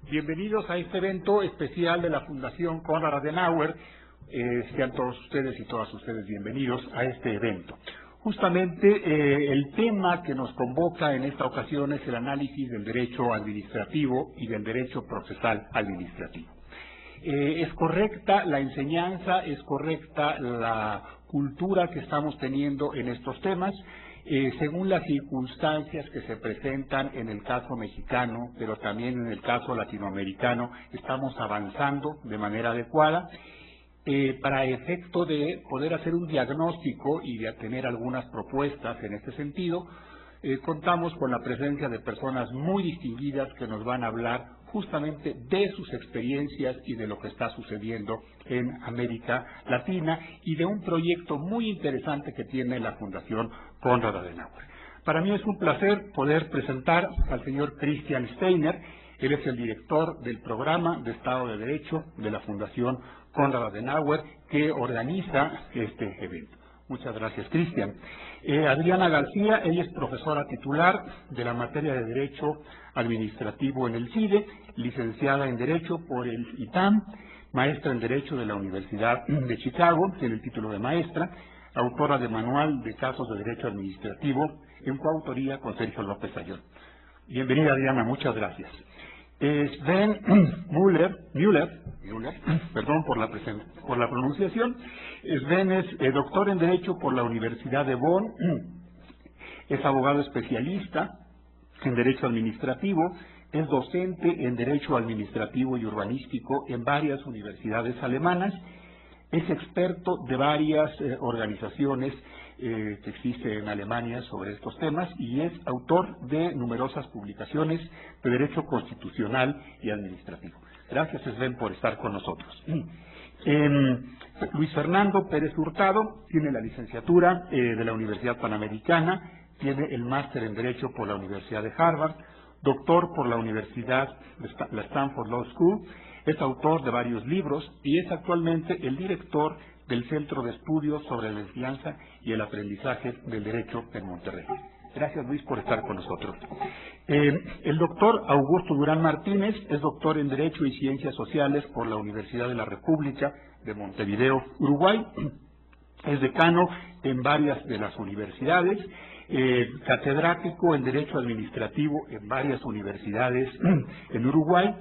Bienvenidos a este evento especial de la Fundación Konrad Adenauer. Sean todos ustedes y todas ustedes bienvenidos a este evento. Justamente el tema que nos convoca en esta ocasión es el análisis del derecho administrativo y del derecho procesal administrativo. Es correcta la enseñanza, es correcta la cultura que estamos teniendo en estos temas, según las circunstancias que se presentan en el caso mexicano, pero también en el caso latinoamericano, estamos avanzando de manera adecuada. Para efecto de poder hacer un diagnóstico y de tener algunas propuestas en este sentido, contamos con la presencia de personas muy distinguidas que nos van a hablar justamente de sus experiencias y de lo que está sucediendo en América Latina y de un proyecto muy interesante que tiene la Fundación Konrad Adenauer. Para mí es un placer poder presentar al señor Christian Steiner. Él es el director del programa de Estado de Derecho de la Fundación Konrad Adenauer, que organiza este evento. Muchas gracias, Cristian. Adriana García, ella es profesora titular de la materia de Derecho Administrativo en el CIDE, licenciada en Derecho por el ITAM, maestra en Derecho de la Universidad de Chicago, tiene el título de maestra, autora de Manual de Casos de Derecho Administrativo, en coautoría con Sergio López Ayón. Bienvenida, Adriana, muchas gracias. Sven Müller, perdón por la pronunciación. Sven es doctor en Derecho por la Universidad de Bonn, es abogado especialista en Derecho Administrativo, es docente en Derecho Administrativo y Urbanístico en varias universidades alemanas, es experto de varias organizaciones que existen en Alemania sobre estos temas y es autor de numerosas publicaciones de Derecho Constitucional y Administrativo. Gracias, Sven, por estar con nosotros. Luis Fernando Pérez Hurtado tiene la licenciatura de la Universidad Panamericana, tiene el máster en Derecho por la Universidad de Harvard, doctor por la Universidad de la Stanford Law School, es autor de varios libros y es actualmente el director del Centro de Estudios sobre la Enseñanza y el Aprendizaje del Derecho en Monterrey. Gracias, Luis, por estar con nosotros. El doctor Augusto Durán Martínez es doctor en Derecho y Ciencias Sociales por la Universidad de la República de Montevideo, Uruguay. Es decano en varias de las universidades, catedrático en Derecho Administrativo en varias universidades en Uruguay,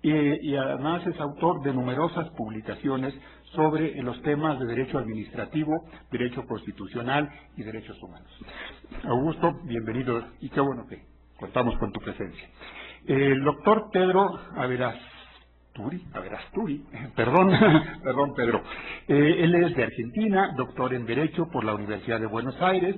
y además es autor de numerosas publicaciones sobre los temas de Derecho Administrativo, Derecho Constitucional y Derechos Humanos. Augusto, bienvenido y qué bueno que contamos con tu presencia. El doctor Pedro Averasturi, perdón Pedro. Él es de Argentina, doctor en Derecho por la Universidad de Buenos Aires,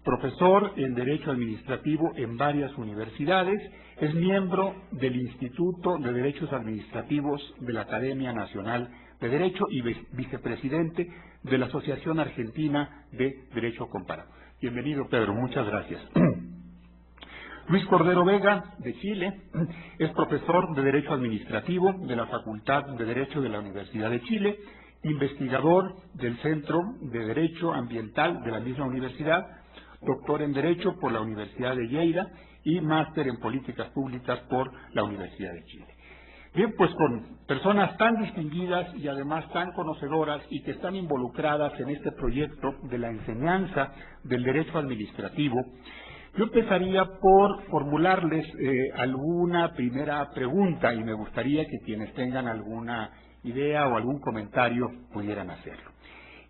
profesor en Derecho Administrativo en varias universidades, es miembro del Instituto de Derechos Administrativos de la Academia Nacional de Derecho y vicepresidente de la Asociación Argentina de Derecho Comparado. Bienvenido, Pedro, muchas gracias. Luis Cordero Vega, de Chile, es profesor de Derecho Administrativo de la Facultad de Derecho de la Universidad de Chile, investigador del Centro de Derecho Ambiental de la misma universidad, doctor en Derecho por la Universidad de Lleida y máster en Políticas Públicas por la Universidad de Chile. Bien, pues con personas tan distinguidas y además tan conocedoras y que están involucradas en este proyecto de la enseñanza del derecho administrativo, yo empezaría por formularles alguna primera pregunta y me gustaría que quienes tengan alguna idea o algún comentario pudieran hacerlo.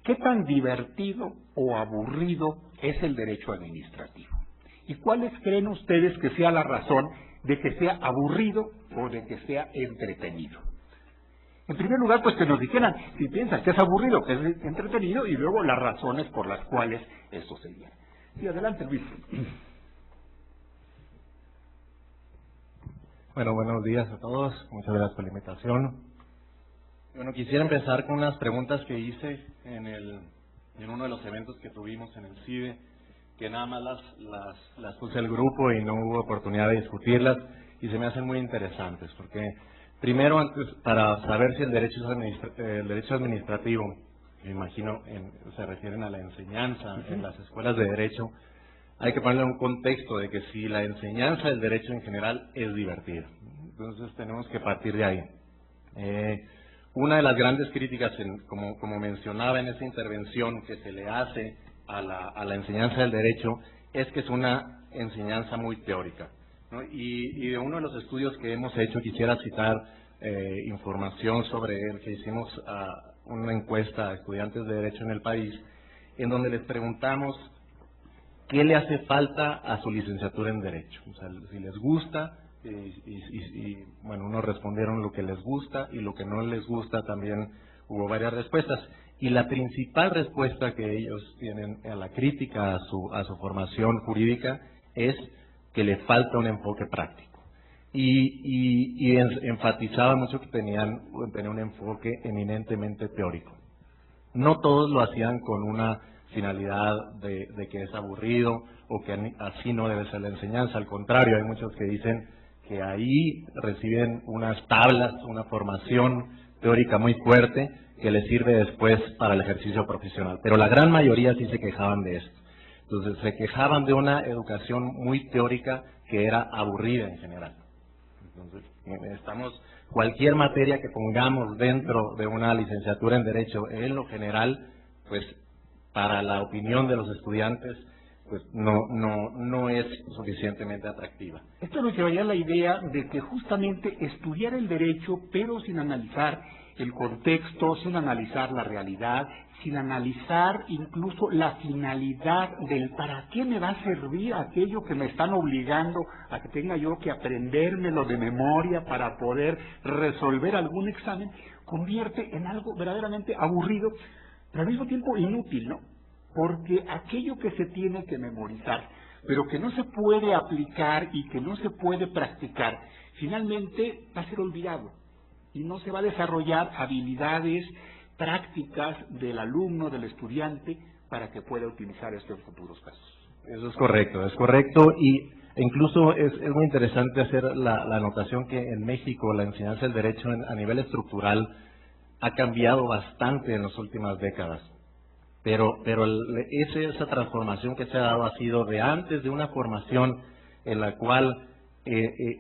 ¿Qué tan divertido o aburrido es el derecho administrativo? ¿Y cuáles creen ustedes que sea la razón de que sea aburrido o de que sea entretenido? En primer lugar, pues que nos dijeran si piensan que es aburrido, que es entretenido, y luego las razones por las cuales eso sería. Sí, adelante, Luis. Bueno, buenos días a todos. Muchas gracias por la invitación. Bueno, quisiera empezar con unas preguntas que hice en uno de los eventos que tuvimos en el CIDE, que nada más las puse al grupo y no hubo oportunidad de discutirlas, y se me hacen muy interesantes, porque primero, antes, para saber si el derecho administrativo, me imagino, se refieren a la enseñanza en las escuelas de derecho, hay que ponerle un contexto de que si la enseñanza del derecho en general es divertida. Entonces tenemos que partir de ahí. Una de las grandes críticas, como mencionaba en esa intervención, que se le hace a la enseñanza del derecho es que es una enseñanza muy teórica, ¿no? Y de uno de los estudios que hemos hecho, quisiera citar información sobre el que hicimos una encuesta a estudiantes de derecho en el país, en donde les preguntamos qué le hace falta a su licenciatura en derecho, o sea, si les gusta, y bueno, unos respondieron lo que les gusta y lo que no les gusta también hubo varias respuestas. Y la principal respuesta que ellos tienen a la crítica a su formación jurídica es que le falta un enfoque práctico. Y enfatizaba mucho que tenían un enfoque eminentemente teórico. No todos lo hacían con una finalidad de que es aburrido o que así no debe ser la enseñanza. Al contrario, hay muchos que dicen que ahí reciben unas tablas, una formación teórica muy fuerte que les sirve después para el ejercicio profesional. Pero la gran mayoría sí se quejaban de esto. Entonces se quejaban de una educación muy teórica que era aburrida en general. Entonces cualquier materia que pongamos dentro de una licenciatura en Derecho, en lo general, pues para la opinión de los estudiantes, pues no es suficientemente atractiva. Esto nos llevaría a la idea de que justamente estudiar el derecho, pero sin analizar el contexto, sin analizar la realidad, sin analizar incluso la finalidad del para qué me va a servir aquello que me están obligando a que tenga yo que aprendérmelo de memoria para poder resolver algún examen, convierte en algo verdaderamente aburrido, pero al mismo tiempo inútil, ¿no? Porque aquello que se tiene que memorizar, pero que no se puede aplicar y que no se puede practicar, finalmente va a ser olvidado y no se va a desarrollar habilidades prácticas del alumno, del estudiante, para que pueda utilizar esto en futuros casos. Eso es correcto, y incluso es muy interesante hacer la anotación que en México la enseñanza del derecho a nivel estructural ha cambiado bastante en las últimas décadas. Pero esa transformación que se ha dado ha sido de antes de una formación en la cual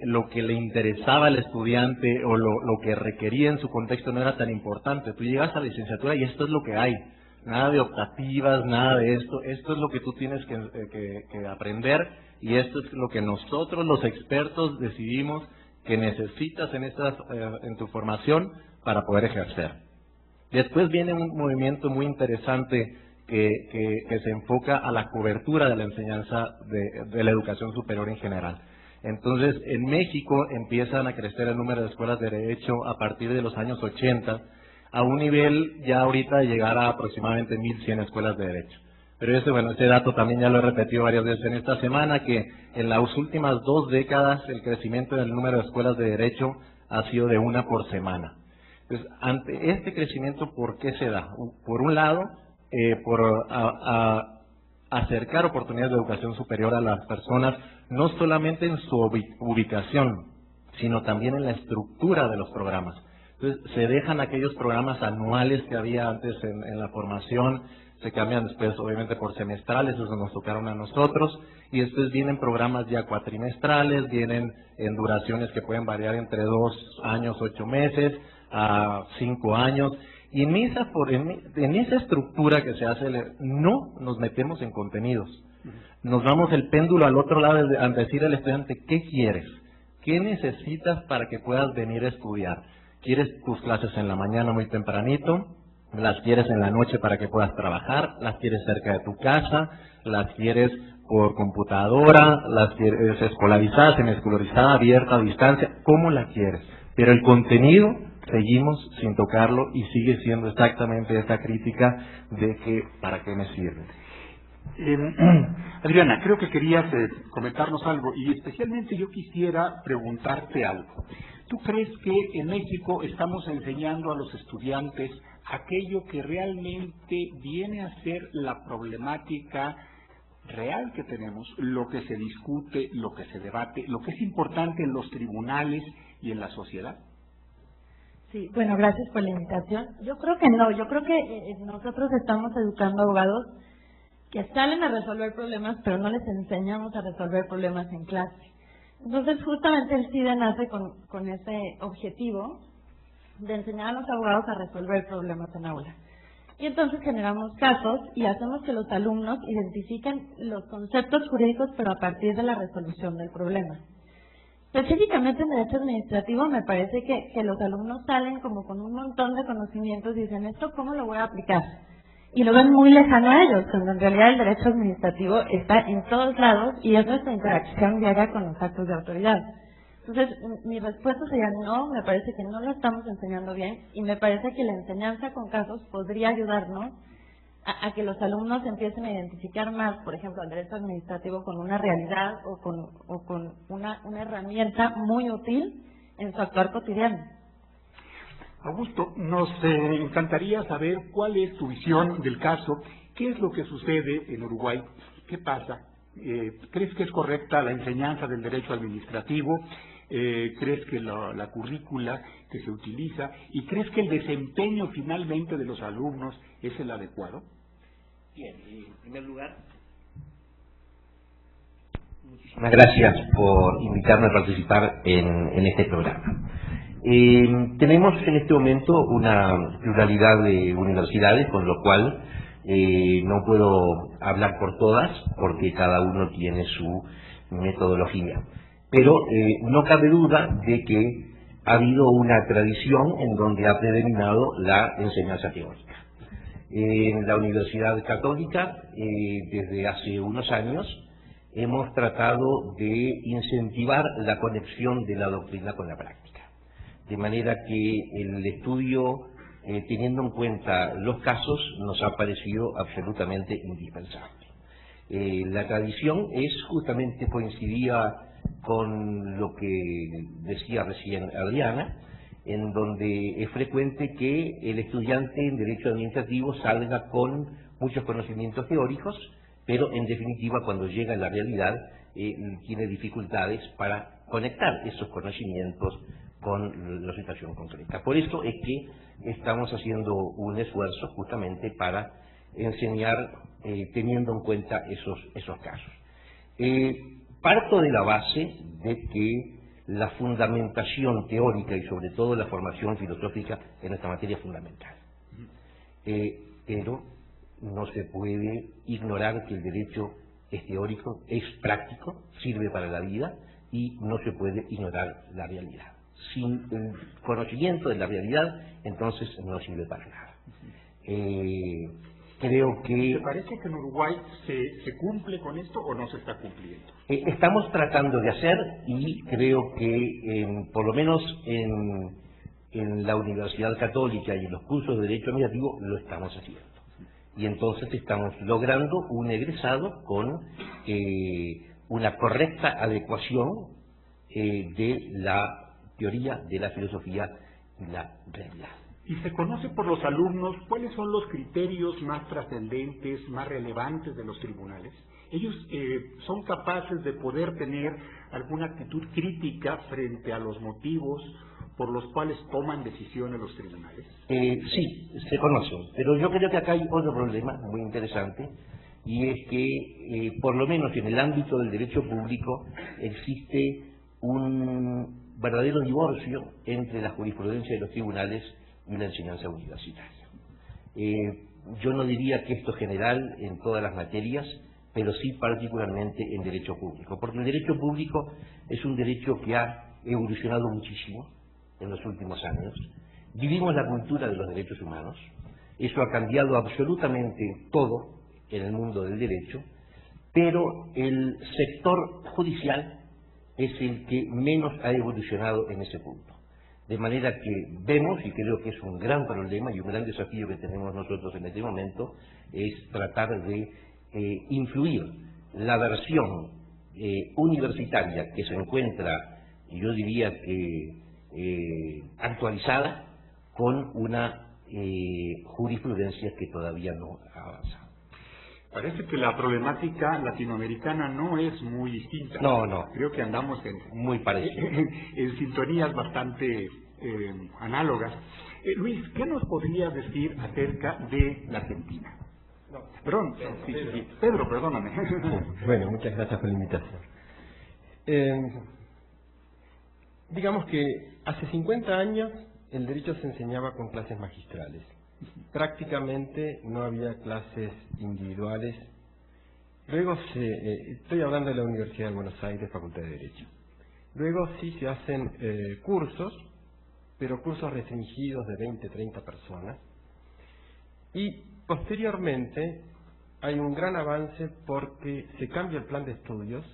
lo que le interesaba al estudiante o lo que requería en su contexto no era tan importante. Tú llegas a la licenciatura y esto es lo que hay. Nada de optativas, nada de esto. Esto es lo que tú tienes que aprender y esto es lo que nosotros los expertos decidimos que necesitas en tu formación para poder ejercer. Después viene un movimiento muy interesante que se enfoca a la cobertura de la enseñanza de la educación superior en general. Entonces, en México empiezan a crecer el número de escuelas de derecho a partir de los años 80, a un nivel ya ahorita de llegar a aproximadamente 1.100 escuelas de derecho. Pero ese dato también ya lo he repetido varias veces en esta semana, que en las últimas 2 décadas el crecimiento del número de escuelas de derecho ha sido de 1 por semana. Entonces, ante este crecimiento, ¿por qué se da? Por un lado, por acercar oportunidades de educación superior a las personas, no solamente en su ubicación, sino también en la estructura de los programas. Entonces, se dejan aquellos programas anuales que había antes en la formación, se cambian después obviamente por semestrales, esos nos tocaron a nosotros, y después vienen programas ya cuatrimestrales, vienen en duraciones que pueden variar entre 2 años, 8 meses, a 5 años, y en esa estructura que se hace, no nos metemos en contenidos. Nos vamos el péndulo al otro lado al decir al estudiante, ¿qué quieres? ¿Qué necesitas para que puedas venir a estudiar? ¿Quieres tus clases en la mañana muy tempranito? ¿Las quieres en la noche para que puedas trabajar? ¿Las quieres cerca de tu casa? ¿Las quieres por computadora? ¿Las quieres escolarizadas, semiescolarizada, abierta, a distancia? ¿Cómo la quieres? Pero el contenido seguimos sin tocarlo y sigue siendo exactamente esta crítica de que ¿para qué me sirve? Adriana, creo que querías comentarnos algo y especialmente yo quisiera preguntarte algo. ¿Tú crees que en México estamos enseñando a los estudiantes aquello que realmente viene a ser la problemática real que tenemos, lo que se discute, lo que se debate, lo que es importante en los tribunales y en la sociedad? Sí, bueno, gracias por la invitación. Yo creo que no, yo creo que nosotros estamos educando abogados que salen a resolver problemas, pero no les enseñamos a resolver problemas en clase. Entonces, justamente el CIDE nace con ese objetivo de enseñar a los abogados a resolver problemas en aula. Y entonces generamos casos y hacemos que los alumnos identifiquen los conceptos jurídicos, pero a partir de la resolución del problema. Específicamente en derecho administrativo me parece que los alumnos salen como con un montón de conocimientos y dicen, ¿esto cómo lo voy a aplicar? Y lo ven muy lejano a ellos, cuando en realidad el derecho administrativo está en todos lados y es nuestra interacción diaria con los actos de autoridad. Entonces, mi respuesta sería no, me parece que no lo estamos enseñando bien y me parece que la enseñanza con casos podría ayudarnos a que los alumnos empiecen a identificar más, por ejemplo, el derecho administrativo con una realidad o con una herramienta muy útil en su actuar cotidiano. Augusto, nos encantaría saber cuál es tu visión del caso, qué es lo que sucede en Uruguay, qué pasa, ¿crees que es correcta la enseñanza del derecho administrativo? ¿Crees que la currícula que se utiliza y crees que el desempeño finalmente de los alumnos es el adecuado? Bien, en primer lugar, muchísimas gracias por invitarme a participar en este programa. Tenemos en este momento una pluralidad de universidades, con lo cual no puedo hablar por todas, porque cada uno tiene su metodología. Pero no cabe duda de que ha habido una tradición en donde ha predominado la enseñanza teórica. En la Universidad Católica, desde hace unos años, hemos tratado de incentivar la conexión de la doctrina con la práctica. De manera que el estudio, teniendo en cuenta los casos, nos ha parecido absolutamente indispensable. La tradición justamente coincidía con lo que decía recién Adriana, en donde es frecuente que el estudiante en Derecho Administrativo salga con muchos conocimientos teóricos, pero en definitiva cuando llega a la realidad tiene dificultades para conectar esos conocimientos con la situación concreta. Por eso es que estamos haciendo un esfuerzo justamente para enseñar teniendo en cuenta esos casos. Parto de la base de que la fundamentación teórica y sobre todo la formación filosófica en esta materia es fundamental. Pero no se puede ignorar que el derecho es teórico, es práctico, sirve para la vida y no se puede ignorar la realidad. Sin el conocimiento de la realidad, entonces no sirve para nada. Creo que... ¿Te parece que en Uruguay se cumple con esto o no se está cumpliendo? Estamos tratando de hacer y creo que por lo menos en la Universidad Católica y en los cursos de Derecho Administrativo lo estamos haciendo. Y entonces estamos logrando un egresado con una correcta adecuación de la teoría, de la filosofía y la realidad. ¿Y se conoce por los alumnos cuáles son los criterios más trascendentes, más relevantes de los tribunales? ¿Ellos son capaces de poder tener alguna actitud crítica frente a los motivos por los cuales toman decisiones los tribunales? Sí, se conocen, pero yo creo que acá hay otro problema muy interesante, y es que por lo menos en el ámbito del derecho público existe un verdadero divorcio entre la jurisprudencia de los tribunales y la enseñanza universitaria. Yo no diría que esto es general en todas las materias, pero sí particularmente en derecho público, porque el derecho público es un derecho que ha evolucionado muchísimo en los últimos años. Vivimos la cultura de los derechos humanos, eso ha cambiado absolutamente todo en el mundo del derecho, pero el sector judicial es el que menos ha evolucionado en ese punto. De manera que vemos, y creo que es un gran problema y un gran desafío que tenemos nosotros en este momento, es tratar de influir la versión universitaria que se encuentra, yo diría que actualizada, con una jurisprudencia que todavía no ha avanzado. Parece que la problemática latinoamericana no es muy distinta. No. Creo que andamos muy parecido. En sintonías bastante análogas. Luis, ¿qué nos podrías decir acerca de la Argentina? No, perdón, sí. Pedro, perdóname. Bueno, muchas gracias por la invitación. Digamos que hace 50 años el derecho se enseñaba con clases magistrales. Prácticamente no había clases individuales. Luego estoy hablando de la Universidad de Buenos Aires, Facultad de Derecho. Luego sí se hacen cursos, pero cursos restringidos de 20, 30 personas. Y posteriormente hay un gran avance porque se cambia el plan de estudios,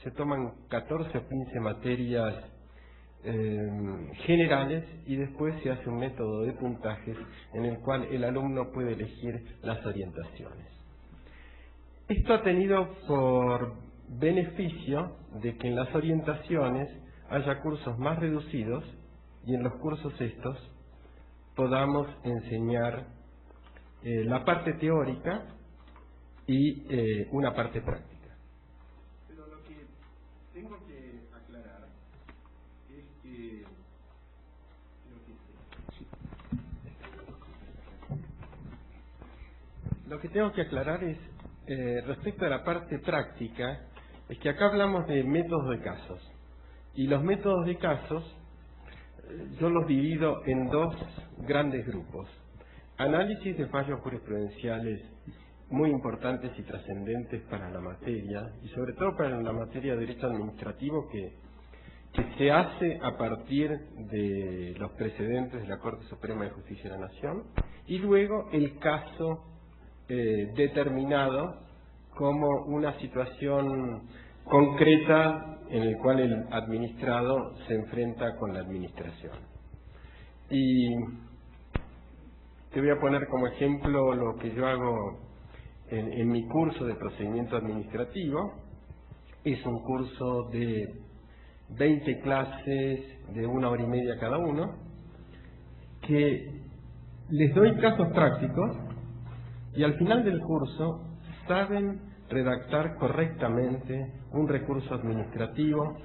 se toman 14 o 15 materias generales y después se hace un método de puntajes en el cual el alumno puede elegir las orientaciones. Esto ha tenido por beneficio de que en las orientaciones haya cursos más reducidos y en los cursos estos podamos enseñar la parte teórica y una parte práctica. Pero lo que tengo que aclarar es que respecto a la parte práctica, es que acá hablamos de métodos de casos. Y los métodos de casos yo los divido en dos grandes grupos. Análisis de fallos jurisprudenciales muy importantes y trascendentes para la materia, y sobre todo para la materia de derecho administrativo que se hace a partir de los precedentes de la Corte Suprema de Justicia de la Nación, y luego el caso determinado como una situación concreta en el cual el administrado se enfrenta con la administración. Y te voy a poner como ejemplo lo que yo hago en mi curso de procedimiento administrativo. Es un curso de 20 clases de 1 hora y media cada uno, que les doy casos prácticos y al final del curso saben redactar correctamente un recurso administrativo,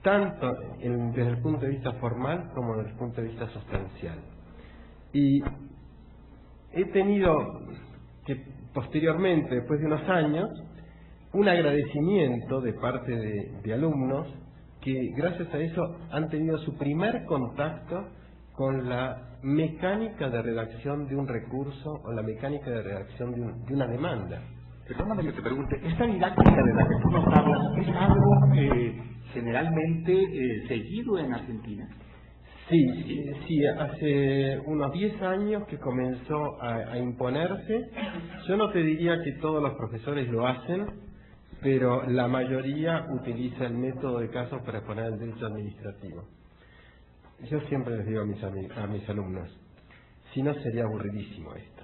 tanto desde el punto de vista formal como desde el punto de vista sustancial. Y he tenido que posteriormente, después de unos años, un agradecimiento de parte de alumnos que gracias a eso han tenido su primer contacto con la mecánica de redacción de un recurso o la mecánica de redacción de una demanda. Perdóname que te pregunte, ¿esta didáctica de la que tú nos hablas es algo generalmente seguido en Argentina? Sí, hace unos 10 años que comenzó a imponerse. Yo no te diría que todos los profesores lo hacen, pero la mayoría utiliza el método de casos para exponer el derecho administrativo. Yo siempre les digo a mis alumnos, si no sería aburridísimo esto,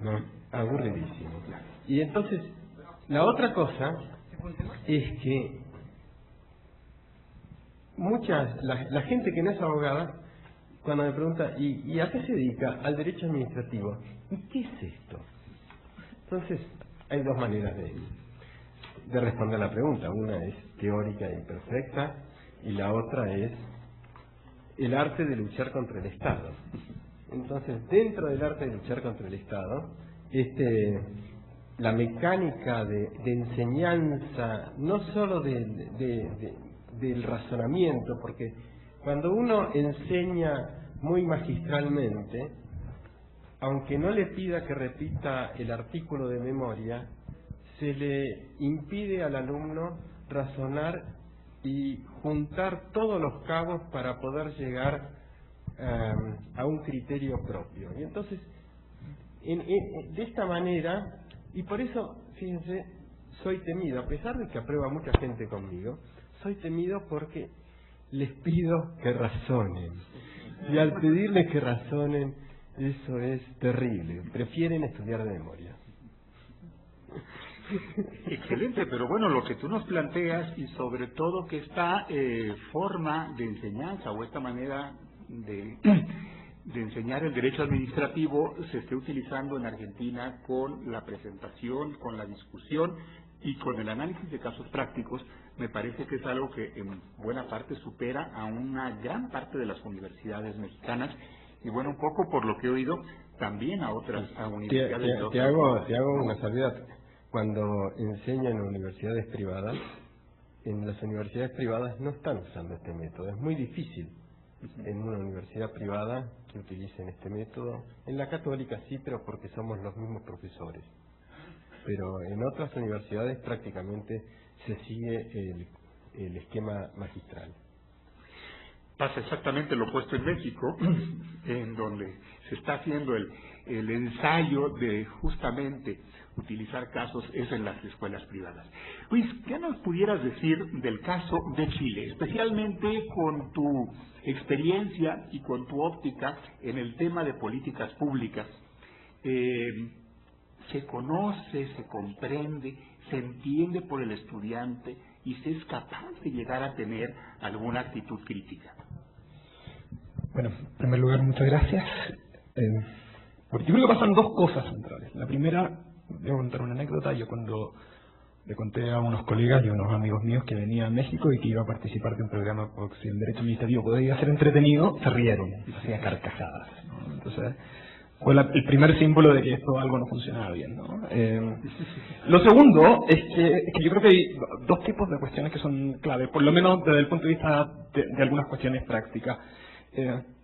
¿no? Aburridísimo. Y entonces, la otra cosa es que la gente que no es abogada, cuando me pregunta, ¿y a qué se dedica? Al derecho administrativo. ¿Y qué es esto? Entonces, hay dos maneras de responder la pregunta. Una es teórica y perfecta, y la otra es el arte de luchar contra el Estado. Entonces, dentro del arte de luchar contra el Estado, la mecánica de enseñanza, no solo del razonamiento, porque cuando uno enseña muy magistralmente, aunque no le pida que repita el artículo de memoria, se le impide al alumno razonar y juntar todos los cabos para poder llegar a un criterio propio. Y entonces, de esta manera, y por eso, fíjense, soy temido, a pesar de que aprueba mucha gente conmigo, soy temido porque les pido que razonen. Y al pedirles que razonen, eso es terrible. Prefieren estudiar de memoria. Excelente, pero bueno, lo que tú nos planteas y sobre todo que esta forma de enseñanza o esta manera de enseñar el derecho administrativo se esté utilizando en Argentina con la presentación, con la discusión y con el análisis de casos prácticos, me parece que es algo que en buena parte supera a una gran parte de las universidades mexicanas y bueno, un poco por lo que he oído, también a otras universidades. Te hago una salvedad. Cuando enseño en universidades privadas, en las universidades privadas no están usando este método. Es muy difícil en una universidad privada que utilicen este método. En la católica sí, pero porque somos los mismos profesores. Pero en otras universidades prácticamente se sigue el esquema magistral. Pasa exactamente lo opuesto en México, en donde se está haciendo el ensayo de justamente utilizar casos es en las escuelas privadas. Luis, ¿qué nos pudieras decir del caso de Chile, especialmente con tu experiencia y con tu óptica en el tema de políticas públicas? ¿Se conoce, se comprende, se entiende por el estudiante y se es capaz de llegar a tener alguna actitud crítica? Bueno, en primer lugar, muchas gracias. Porque yo creo que pasan dos cosas centrales. La primera, debo contar una anécdota. Yo cuando le conté a unos colegas y a unos amigos míos que venía a México y que iba a participar de un programa porque si el derecho administrativo podía ser entretenido, se rieron, hacían carcajadas, ¿no? Entonces, fue el primer símbolo de que esto algo no funcionaba bien, ¿no? Lo segundo es que yo creo que hay dos tipos de cuestiones que son clave, por lo menos desde el punto de vista de algunas cuestiones prácticas.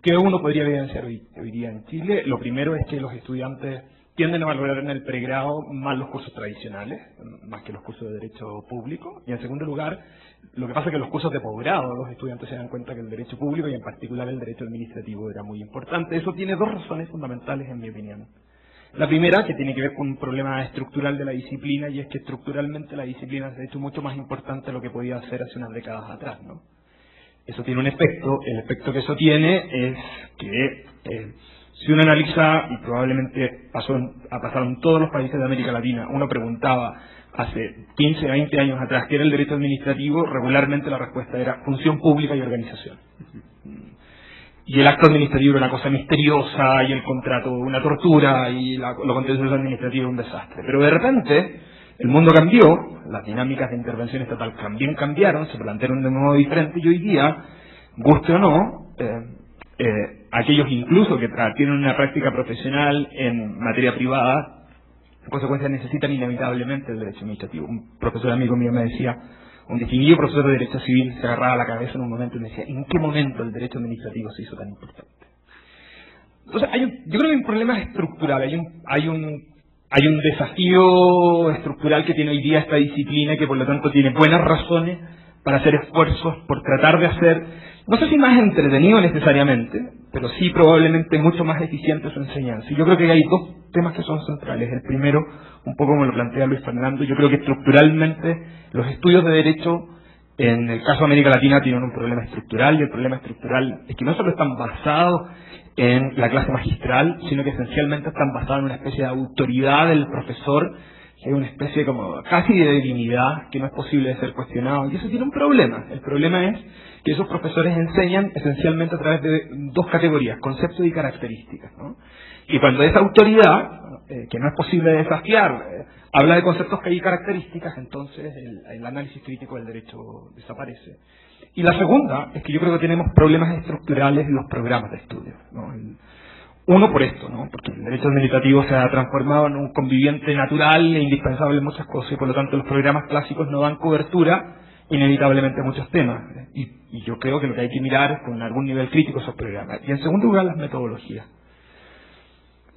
Que uno podría evidenciar hoy día en Chile. Lo primero es que los estudiantes tienden a valorar en el pregrado más los cursos tradicionales, más que los cursos de derecho público. Y en segundo lugar, lo que pasa es que en los cursos de posgrado los estudiantes se dan cuenta que el derecho público y en particular el derecho administrativo era muy importante. Eso tiene dos razones fundamentales en mi opinión. La primera, que tiene que ver con un problema estructural de la disciplina, y es que estructuralmente la disciplina se ha hecho mucho más importante de lo que podía ser hace unas décadas atrás, ¿no? Eso tiene un efecto. El efecto que eso tiene es que si uno analiza, y probablemente ha pasado en todos los países de América Latina, uno preguntaba hace 15, 20 años atrás qué era el derecho administrativo, regularmente la respuesta era función pública y organización. Y el acto administrativo era una cosa misteriosa, y el contrato una tortura, y lo contencioso administrativo un desastre. Pero de repente el mundo cambió, las dinámicas de intervención estatal también cambiaron, se plantearon de un modo diferente, y hoy día, guste o no, aquellos incluso que tienen una práctica profesional en materia privada, en consecuencia necesitan inevitablemente el derecho administrativo. Un profesor amigo mío me decía, un distinguido profesor de derecho civil se agarraba la cabeza en un momento y me decía, ¿en qué momento el derecho administrativo se hizo tan importante? Entonces, yo creo que hay un problema estructural, hay un desafío estructural que tiene hoy día esta disciplina y que por lo tanto tiene buenas razones para hacer esfuerzos por tratar de hacer, no sé si más entretenido necesariamente, pero sí probablemente mucho más eficiente su enseñanza. Y yo creo que hay dos temas que son centrales. El primero, un poco como lo plantea Luis Fernando, yo creo que estructuralmente los estudios de derecho, en el caso de América Latina, tienen un problema estructural, y el problema estructural es que no solo están basados en la clase magistral, sino que esencialmente están basados en una especie de autoridad del profesor, que es una especie como casi de divinidad que no es posible de ser cuestionado. Y eso tiene un problema. El problema es que esos profesores enseñan esencialmente a través de dos categorías, conceptos y características, ¿no? Y cuando esa autoridad, que no es posible de desafiar, habla de conceptos y características, entonces el análisis crítico del derecho desaparece. Y la segunda es que yo creo que tenemos problemas estructurales en los programas de estudio, ¿no? Uno por esto, ¿no? Porque el derecho administrativo se ha transformado en un conviviente natural e indispensable en muchas cosas, y por lo tanto los programas clásicos no dan cobertura inevitablemente a muchos temas. Y yo creo que lo que hay que mirar es con algún nivel crítico esos programas. Y en segundo lugar, las metodologías.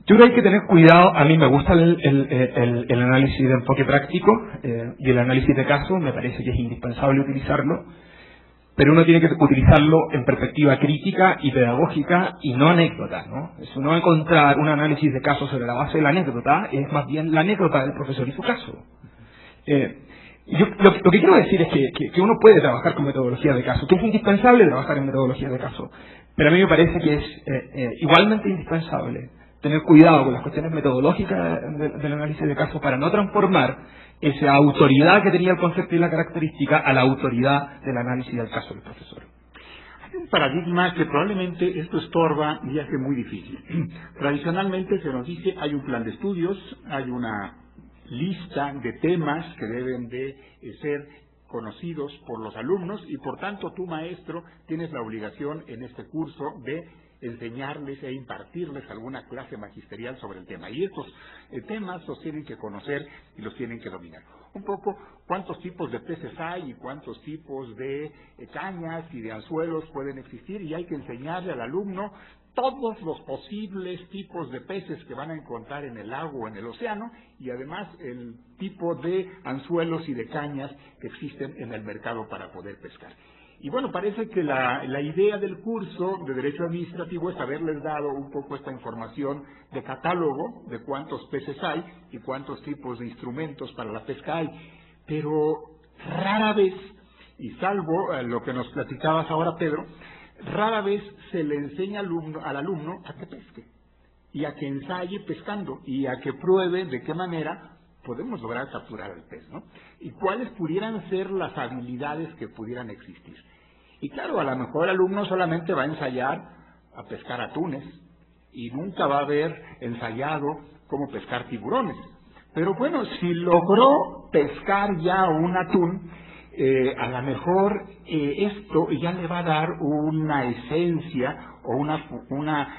Yo creo que hay que tener cuidado. A mí me gusta el análisis de enfoque práctico y el análisis de caso, me parece que es indispensable utilizarlo, pero uno tiene que utilizarlo en perspectiva crítica y pedagógica y no anécdota, ¿no? Es no encontrar un análisis de caso sobre la base de la anécdota, es más bien la anécdota del profesor y su caso. Lo que quiero decir es que uno puede trabajar con metodologías de caso, que es indispensable trabajar en metodologías de caso, pero a mí me parece que es igualmente indispensable tener cuidado con las cuestiones metodológicas del análisis de caso para no transformar esa autoridad que tenía el concepto y la característica a la autoridad del análisis del caso del profesor. Hay un paradigma que probablemente esto estorba y hace muy difícil. Tradicionalmente se nos dice hay un plan de estudios, hay una lista de temas que deben de ser conocidos por los alumnos y por tanto tú, maestro, tienes la obligación en este curso de enseñarles e impartirles alguna clase magisterial sobre el tema. Y estos temas los tienen que conocer y los tienen que dominar. un poco cuántos tipos de peces hay y cuántos tipos de cañas y de anzuelos pueden existir, y hay que enseñarle al alumno todos los posibles tipos de peces que van a encontrar en el lago o en el océano, y además el tipo de anzuelos y de cañas que existen en el mercado para poder pescar. Y bueno, parece que la idea del curso de Derecho Administrativo es haberles dado un poco esta información de catálogo de cuántos peces hay y cuántos tipos de instrumentos para la pesca hay, pero rara vez, y salvo lo que nos platicabas ahora, Pedro, rara vez se le enseña al alumno a que pesque y a que ensaye pescando y a que pruebe de qué manera podemos lograr capturar al pez, ¿no? Y cuáles pudieran ser las habilidades que pudieran existir. Y claro, a lo mejor el alumno solamente va a ensayar a pescar atunes y nunca va a haber ensayado cómo pescar tiburones. Pero bueno, si logró pescar ya un atún, a lo mejor esto ya le va a dar una esencia o una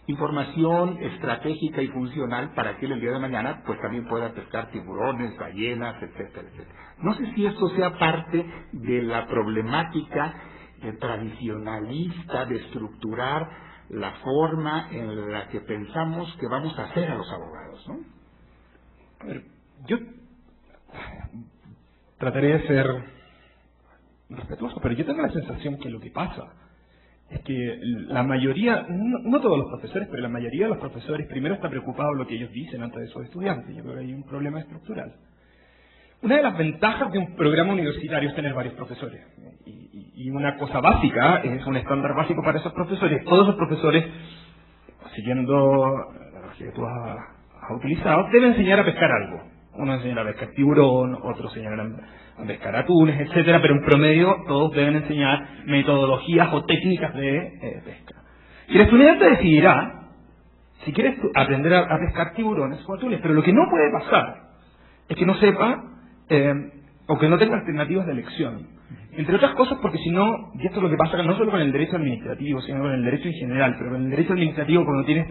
información estratégica y funcional para que él el día de mañana pues también pueda pescar tiburones, ballenas, etcétera, etcétera. No sé si esto sea parte de la problemática tradicionalista de estructurar la forma en la que pensamos que vamos a hacer a los abogados, ¿no? A ver, yo trataré de ser respetuoso, pero yo tengo la sensación que lo que pasa es que la mayoría, no todos los profesores, pero la mayoría de los profesores primero está preocupado lo que ellos dicen antes de sus estudiantes. Yo creo que hay un problema estructural. Una de las ventajas de un programa universitario es tener varios profesores. Y una cosa básica, es un estándar básico para esos profesores. Todos esos profesores, siguiendo la lógica que tú has utilizado, deben enseñar a pescar algo. Uno enseñará a pescar tiburón, otros enseñarán a pescar atunes, etcétera, pero en promedio todos deben enseñar metodologías o técnicas de pesca. Y el estudiante decidirá si quiere aprender a pescar tiburones o atunes, pero lo que no puede pasar es que no sepa o que no tenga alternativas de elección. Entre otras cosas porque si no, y esto es lo que pasa no solo con el derecho administrativo, sino con el derecho en general, pero con el derecho administrativo cuando tiene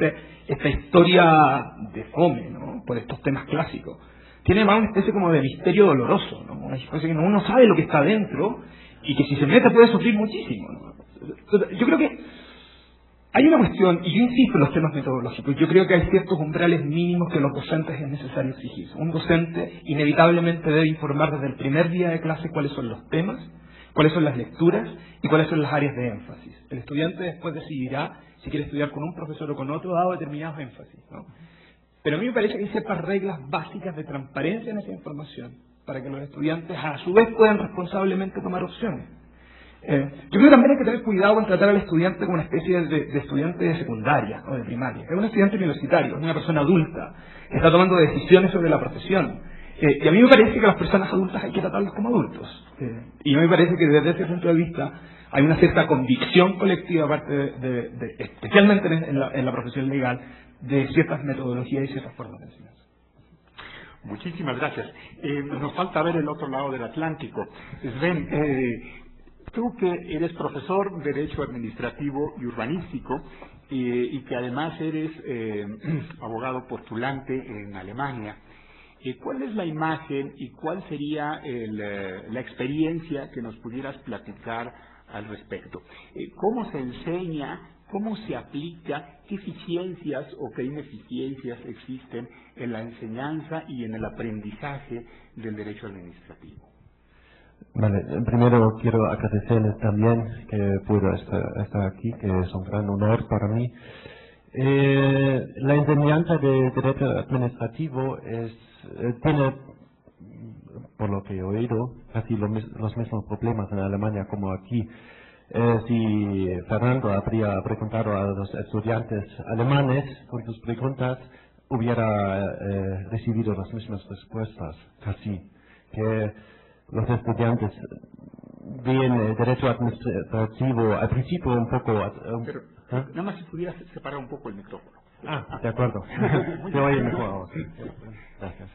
esta historia de fome, ¿no? Por estos temas clásicos, tiene más una especie como de misterio doloroso, ¿no? Una especie que uno sabe lo que está dentro y que si se mete puede sufrir muchísimo, ¿no? Yo creo que hay una cuestión, y yo insisto en los temas metodológicos, yo creo que hay ciertos umbrales mínimos que los docentes es necesario exigir. Un docente inevitablemente debe informar desde el primer día de clase cuáles son los temas, cuáles son las lecturas y cuáles son las áreas de énfasis. El estudiante después decidirá si quiere estudiar con un profesor o con otro dado determinados énfasis, ¿no? Pero a mí me parece que hay ciertas reglas básicas de transparencia en esa información para que los estudiantes a su vez puedan responsablemente tomar opciones. Yo creo que también hay que tener cuidado con tratar al estudiante como una especie de estudiante de secundaria o de primaria. Es un estudiante universitario, es una persona adulta, que está tomando decisiones sobre la profesión. Y a mí me parece que las personas adultas hay que tratarlas como adultos. Y a mí me parece que desde ese punto de vista hay una cierta convicción colectiva, aparte especialmente en la profesión legal, de ciertas metodologías y ciertas formas de enseñanza. Muchísimas gracias. Nos falta ver el otro lado del Atlántico. Sven, tú que eres profesor de Derecho Administrativo y Urbanístico y que además eres abogado postulante en Alemania, ¿cuál es la imagen y cuál sería la experiencia que nos pudieras platicar al respecto? ¿Cómo se enseña? ¿Cómo se aplica? ¿Qué eficiencias o qué ineficiencias existen en la enseñanza y en el aprendizaje del derecho administrativo? Vale, primero quiero agradecerles también que puedo estar aquí, que es un gran honor para mí. La enseñanza de derecho administrativo tiene, por lo que he oído, casi los mismos problemas en Alemania como aquí. Si Fernando habría preguntado a los estudiantes alemanes con sus preguntas, hubiera recibido las mismas respuestas, casi. Que los estudiantes ven el derecho administrativo al principio un poco... Pero, nada más si pudieras separar un poco el micrófono. De acuerdo. Se oye mejor ahora. Gracias.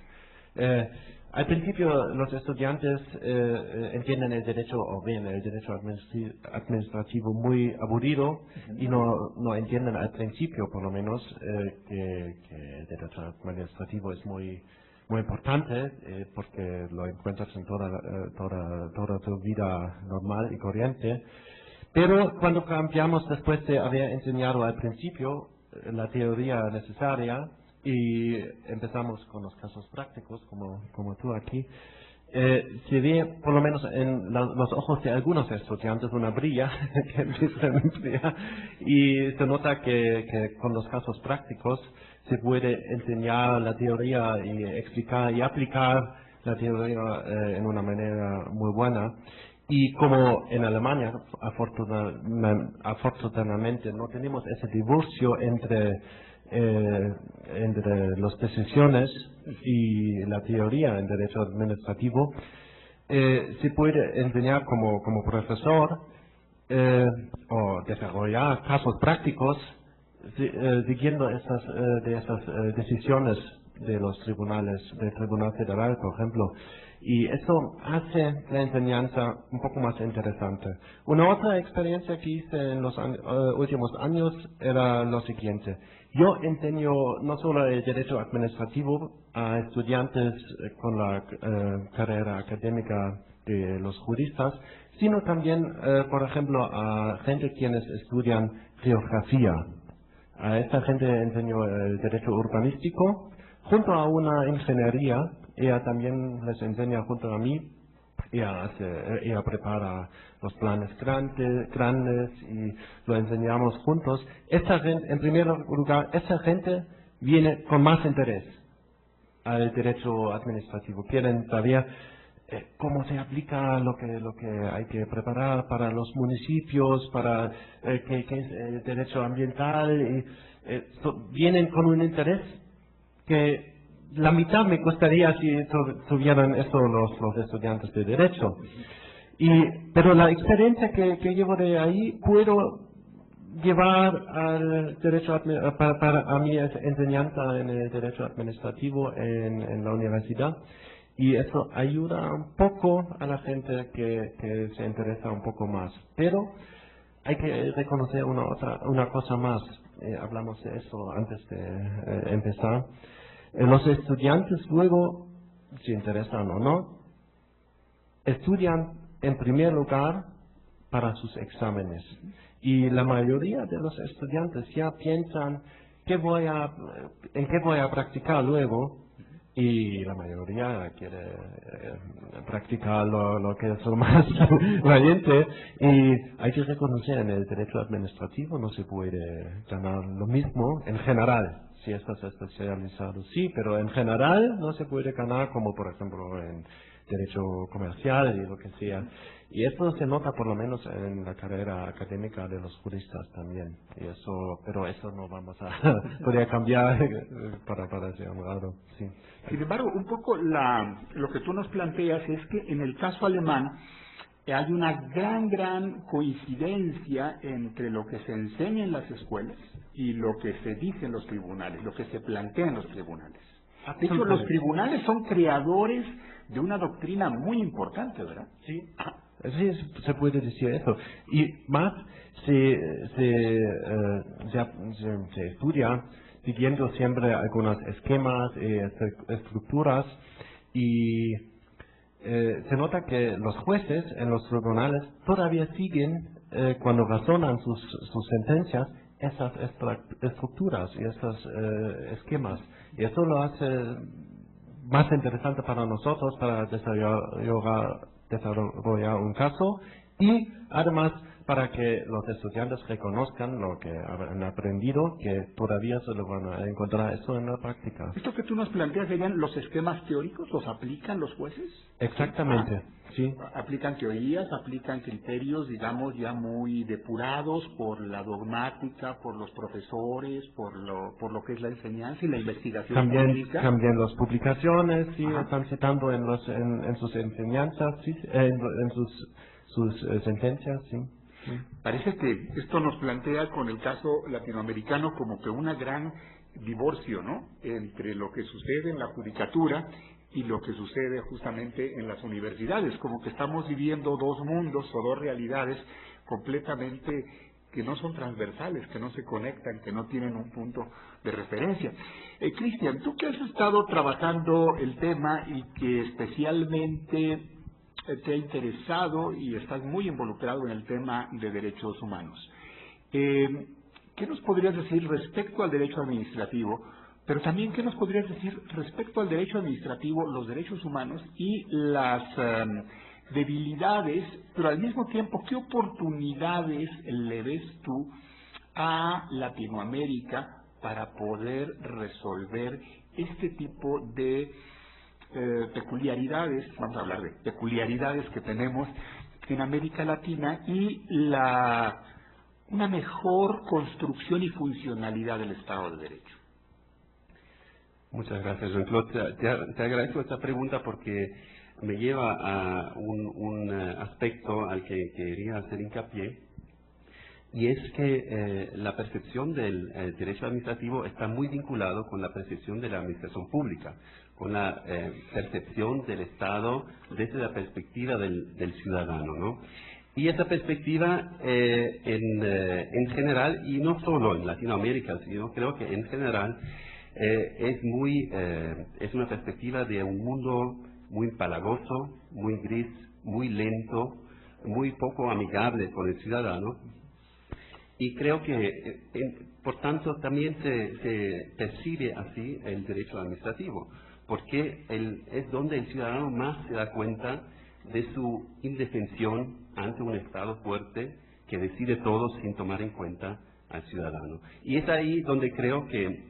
Al principio los estudiantes entienden el derecho o ven el derecho administrativo muy aburrido y no entienden al principio por lo menos que el derecho administrativo es muy muy importante porque lo encuentras en toda tu vida normal y corriente. Pero cuando cambiamos después de haber enseñado al principio la teoría necesaria y empezamos con los casos prácticos, como tú aquí, se ve, por lo menos en los ojos de algunos estudiantes, una brilla, y se nota que con los casos prácticos se puede enseñar la teoría y explicar y aplicar la teoría en una manera muy buena. Y como en Alemania, afortunadamente, no tenemos ese divorcio entre las decisiones y la teoría en derecho administrativo, se puede enseñar como profesor o desarrollar casos prácticos siguiendo esas decisiones de los tribunales, del Tribunal Federal, por ejemplo. Y eso hace la enseñanza un poco más interesante. Una otra experiencia que hice en los últimos años era lo siguiente. Yo enseño no solo el derecho administrativo a estudiantes con la carrera académica de los juristas, sino también, por ejemplo, a gente quienes estudian geografía. A esta gente enseño el derecho urbanístico junto a una ingeniería. Ella también les enseña junto a mí. Ella prepara los planes grandes y lo enseñamos juntos. Esta gente, en primer lugar, esta gente viene con más interés al derecho administrativo. Quieren saber cómo se aplica lo que hay que preparar para los municipios, para qué es el derecho ambiental. Y, vienen con un interés que la mitad me gustaría si tuvieran eso los estudiantes de derecho. Pero la experiencia que llevo de ahí puedo llevar al derecho para mi enseñanza en el derecho administrativo en la universidad, y eso ayuda un poco a la gente que se interesa un poco más. Pero hay que reconocer una cosa más. Hablamos de eso antes de empezar. Los estudiantes luego, si interesan o no, estudian en primer lugar para sus exámenes. Y la mayoría de los estudiantes ya piensan en qué voy a practicar luego, y la mayoría quiere practicar lo que es lo más valiente. Y hay que reconocer, en el derecho administrativo no se puede ganar lo mismo en general. Si estás especializado, sí, pero en general no se puede ganar como, por ejemplo, en derecho comercial y lo que sea. Y esto se nota por lo menos en la carrera académica de los juristas también. Pero eso no vamos a poder cambiar para ese lado. Sí. Sin embargo, un poco lo que tú nos planteas es que en el caso alemán hay una gran coincidencia entre lo que se enseña en las escuelas y lo que se dice en los tribunales, lo que se plantea en los tribunales. De hecho, los tribunales son creadores de una doctrina muy importante, ¿verdad? Sí. Sí, se puede decir eso. Y más se estudia siguiendo siempre algunos esquemas y estructuras, y se nota que los jueces en los tribunales todavía siguen, cuando razonan sus sentencias, esas estructuras y esos esquemas. Y eso lo hace más interesante para nosotros para desarrollar un caso, y además para que los estudiantes reconozcan lo que han aprendido, que todavía se lo van a encontrar eso en la práctica. ¿Esto que tú nos planteas serían los esquemas teóricos? ¿Los aplican los jueces? Exactamente, sí. ¿Aplican teorías, aplican criterios, digamos, ya muy depurados por la dogmática, por los profesores, por lo que es la enseñanza y la investigación jurídica? También las publicaciones, sí, están citando en sus enseñanzas, sí, en sus sentencias, sí. Parece que esto nos plantea con el caso latinoamericano como que una gran divorcio, ¿no?, entre lo que sucede en la judicatura y lo que sucede justamente en las universidades, como que estamos viviendo dos mundos o dos realidades completamente que no son transversales, que no se conectan, que no tienen un punto de referencia. Cristian, tú que has estado trabajando el tema y que especialmente te ha interesado y estás muy involucrado en el tema de derechos humanos, ¿qué nos podrías decir respecto al derecho administrativo? Pero también, ¿qué nos podrías decir respecto al derecho administrativo, los derechos humanos y las debilidades, pero al mismo tiempo, qué oportunidades le ves tú a Latinoamérica para poder resolver este tipo de peculiaridades, vamos a hablar de peculiaridades que tenemos en América Latina y una mejor construcción y funcionalidad del Estado de Derecho? Muchas gracias, Jean-Claude. Te agradezco esta pregunta porque me lleva a un aspecto al que quería hacer hincapié, y es que la percepción del derecho administrativo está muy vinculado con la percepción de la administración pública, con la percepción del Estado desde la perspectiva del ciudadano, ¿no? Y esa perspectiva en general, y no solo en Latinoamérica, sino creo que en general es una perspectiva de un mundo muy empalagoso, muy gris, muy lento, muy poco amigable con el ciudadano. Y creo que, por tanto, también se percibe así el derecho administrativo, porque es donde el ciudadano más se da cuenta de su indefensión ante un Estado fuerte que decide todo sin tomar en cuenta al ciudadano. Y es ahí donde creo que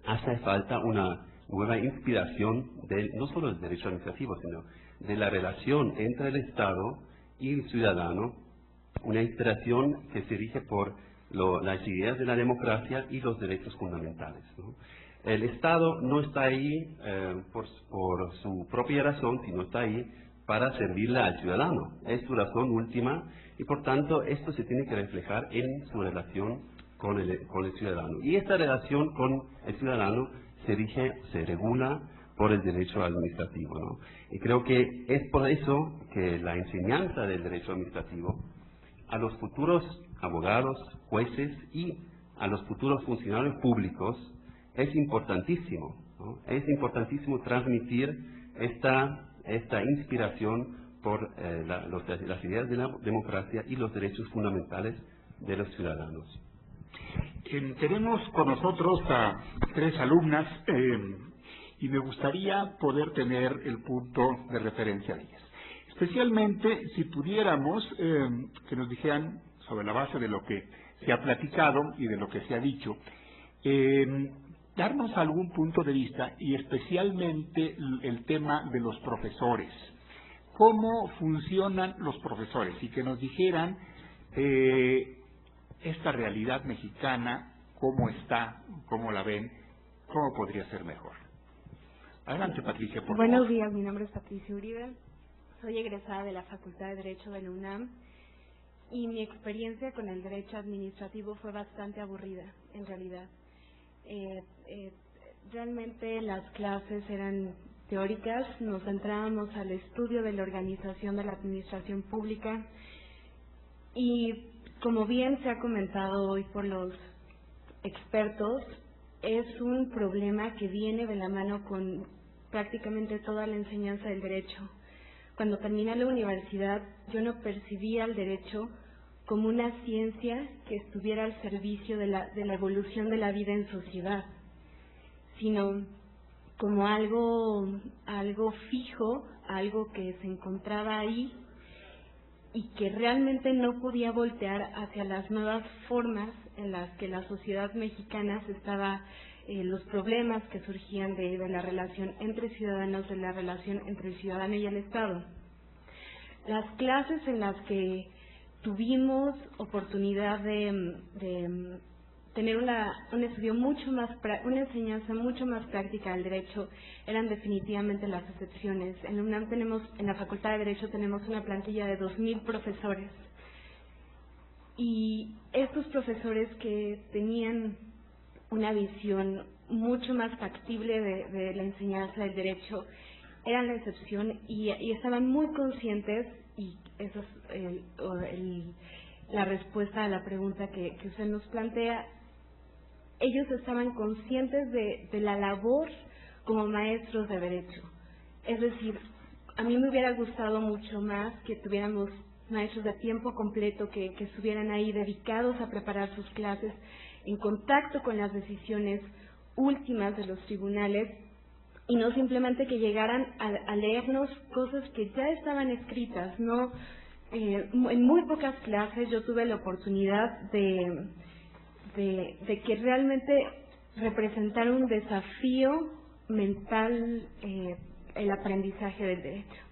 hace falta una nueva inspiración no solo del derecho administrativo, sino de la relación entre el Estado y el ciudadano, una inspiración que se rige por las ideas de la democracia y los derechos fundamentales, ¿no? El Estado no está ahí por su propia razón, sino está ahí para servirle al ciudadano. Es su razón última y, por tanto, esto se tiene que reflejar en su relación con el ciudadano. Y esta relación con el ciudadano se regula por el derecho administrativo, ¿no? Y creo que es por eso que la enseñanza del derecho administrativo a los futuros abogados, jueces y a los futuros funcionarios públicos es importantísimo, ¿no? Es importantísimo transmitir esta inspiración por las ideas de la democracia y los derechos fundamentales de los ciudadanos. Tenemos con nosotros a 3 alumnas y me gustaría poder tener el punto de referencia de ellas. Especialmente si pudiéramos que nos dijeran, sobre la base de lo que se ha platicado y de lo que se ha dicho, darnos algún punto de vista y especialmente el tema de los profesores. ¿Cómo funcionan los profesores? Y que nos dijeran esta realidad mexicana, cómo está, cómo la ven, cómo podría ser mejor. Adelante, Patricia, por favor. Buenos días, mi nombre es Patricia Uribe, soy egresada de la Facultad de Derecho de la UNAM y mi experiencia con el derecho administrativo fue bastante aburrida, en realidad. Realmente las clases eran teóricas, nos centrábamos al estudio de la organización de la administración pública y, como bien se ha comentado hoy por los expertos, es un problema que viene de la mano con prácticamente toda la enseñanza del derecho. Cuando terminé la universidad, yo no percibía el derecho como una ciencia que estuviera al servicio de la evolución de la vida en sociedad, sino como algo fijo, algo que se encontraba ahí y que realmente no podía voltear hacia las nuevas formas en las que la sociedad mexicana se estaba, los problemas que surgían de la relación entre ciudadanos, de la relación entre el ciudadano y el Estado. Las clases en las que tuvimos oportunidad de tener un estudio una enseñanza mucho más práctica del derecho eran definitivamente las excepciones. En la UNAM en la Facultad de Derecho tenemos una plantilla de 2,000 profesores y estos profesores que tenían una visión mucho más factible de la enseñanza del derecho eran la excepción y estaban muy conscientes, y eso es la respuesta a la pregunta que usted nos plantea. Ellos estaban conscientes de la labor como maestros de derecho. Es decir, a mí me hubiera gustado mucho más que tuviéramos maestros de tiempo completo que estuvieran ahí dedicados a preparar sus clases, en contacto con las decisiones últimas de los tribunales, y no simplemente que llegaran a leernos cosas que ya estaban escritas. No, en muy pocas clases yo tuve la oportunidad de que realmente representara un desafío mental el aprendizaje del derecho.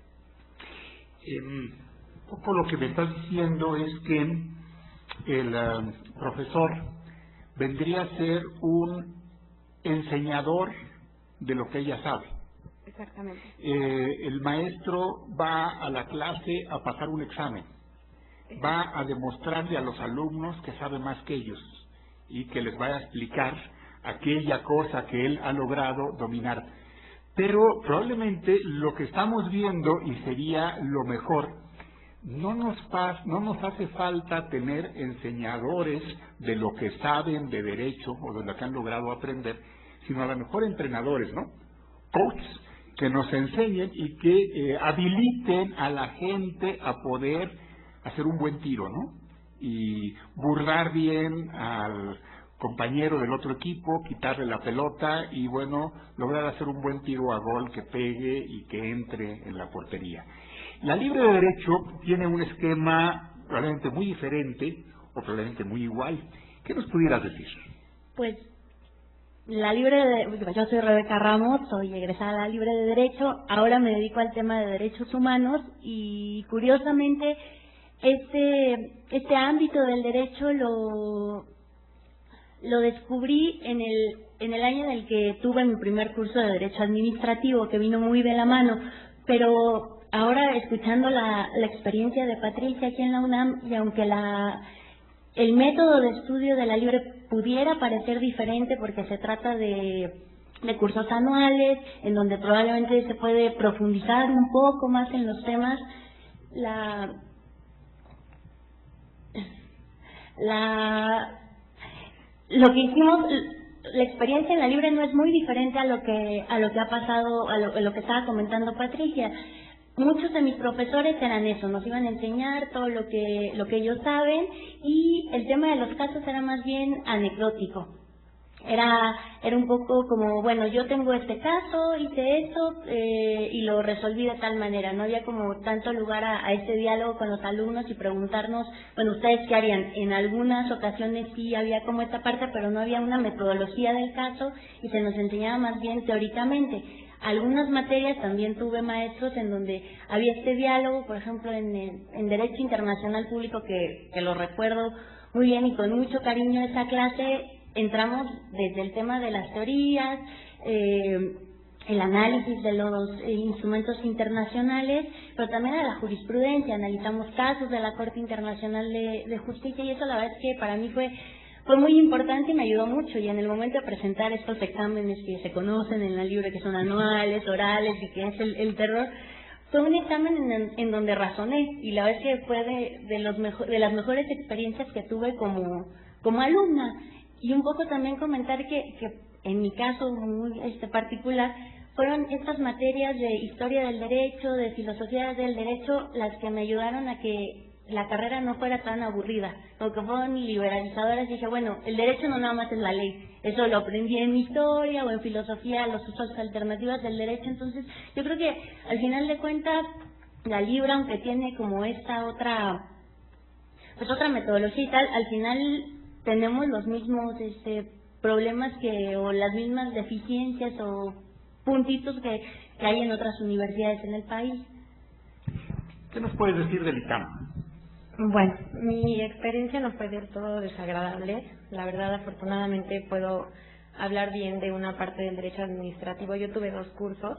Un poco lo que me estás diciendo es que el profesor vendría a ser un enseñador de lo que ella sabe. Exactamente. El maestro va a la clase a pasar un examen, va a demostrarle a los alumnos que sabe más que ellos y que les va a explicar aquella cosa que él ha logrado dominar. Pero probablemente lo que estamos viendo, y sería lo mejor, no nos hace falta tener enseñadores de lo que saben de derecho o de lo que han logrado aprender, sino a lo mejor entrenadores, ¿no? Coaches, que nos enseñen y que habiliten a la gente a poder hacer un buen tiro, ¿no? Y burlar bien al compañero del otro equipo, quitarle la pelota y, bueno, lograr hacer un buen tiro a gol que pegue y que entre en la portería. La libre de derecho tiene un esquema probablemente muy diferente o probablemente muy igual. ¿Qué nos pudieras decir? Pues yo soy Rebeca Ramos, soy egresada a la Libre de Derecho, ahora me dedico al tema de derechos humanos y curiosamente este ámbito del derecho lo descubrí en el año en el que tuve mi primer curso de Derecho Administrativo, que vino muy de la mano, pero ahora escuchando la experiencia de Patricia aquí en la UNAM, y aunque el método de estudio de la Libre pudiera parecer diferente porque se trata de cursos anuales, en donde probablemente se puede profundizar un poco más en los temas, lo que hicimos, la experiencia en la Libre no es muy diferente a lo que ha pasado, a lo que estaba comentando Patricia. Muchos de mis profesores eran eso, nos iban a enseñar todo lo que ellos saben, y el tema de los casos era más bien anecdótico. Era un poco como, bueno, yo tengo este caso, hice esto y lo resolví de tal manera. No había como tanto lugar a este diálogo con los alumnos y preguntarnos, bueno, ¿ustedes qué harían? En algunas ocasiones sí había como esta parte, pero no había una metodología del caso y se nos enseñaba más bien teóricamente. Algunas materias también tuve maestros en donde había este diálogo, por ejemplo en Derecho Internacional Público, que lo recuerdo muy bien y con mucho cariño esa clase. Entramos desde el tema de las teorías, el análisis de los instrumentos internacionales, pero también de la jurisprudencia. Analizamos casos de la Corte Internacional de Justicia, y eso la verdad es que para mí fue muy importante y me ayudó mucho. Y en el momento de presentar estos exámenes que se conocen en la Libre, que son anuales, orales y que es el terror, fue un examen en donde razoné, y la verdad es que fue de las mejores experiencias que tuve como alumna. Y un poco también comentar que en mi caso muy particular, fueron estas materias de historia del derecho, de filosofía del derecho, las que me ayudaron a que la carrera no fuera tan aburrida, porque fueron liberalizadoras. Y dije, bueno, el derecho no nada más es la ley, eso lo aprendí en historia o en filosofía, los usos alternativos del derecho. Entonces yo creo que al final de cuentas la Libre, aunque tiene como esta otra metodología y tal, al final tenemos los mismos problemas o las mismas deficiencias o puntitos que hay en otras universidades en el país. ¿Qué nos puedes decir del ITAM? Bueno, mi experiencia no fue del todo desagradable. La verdad, afortunadamente puedo hablar bien de una parte del derecho administrativo. Yo tuve 2 cursos.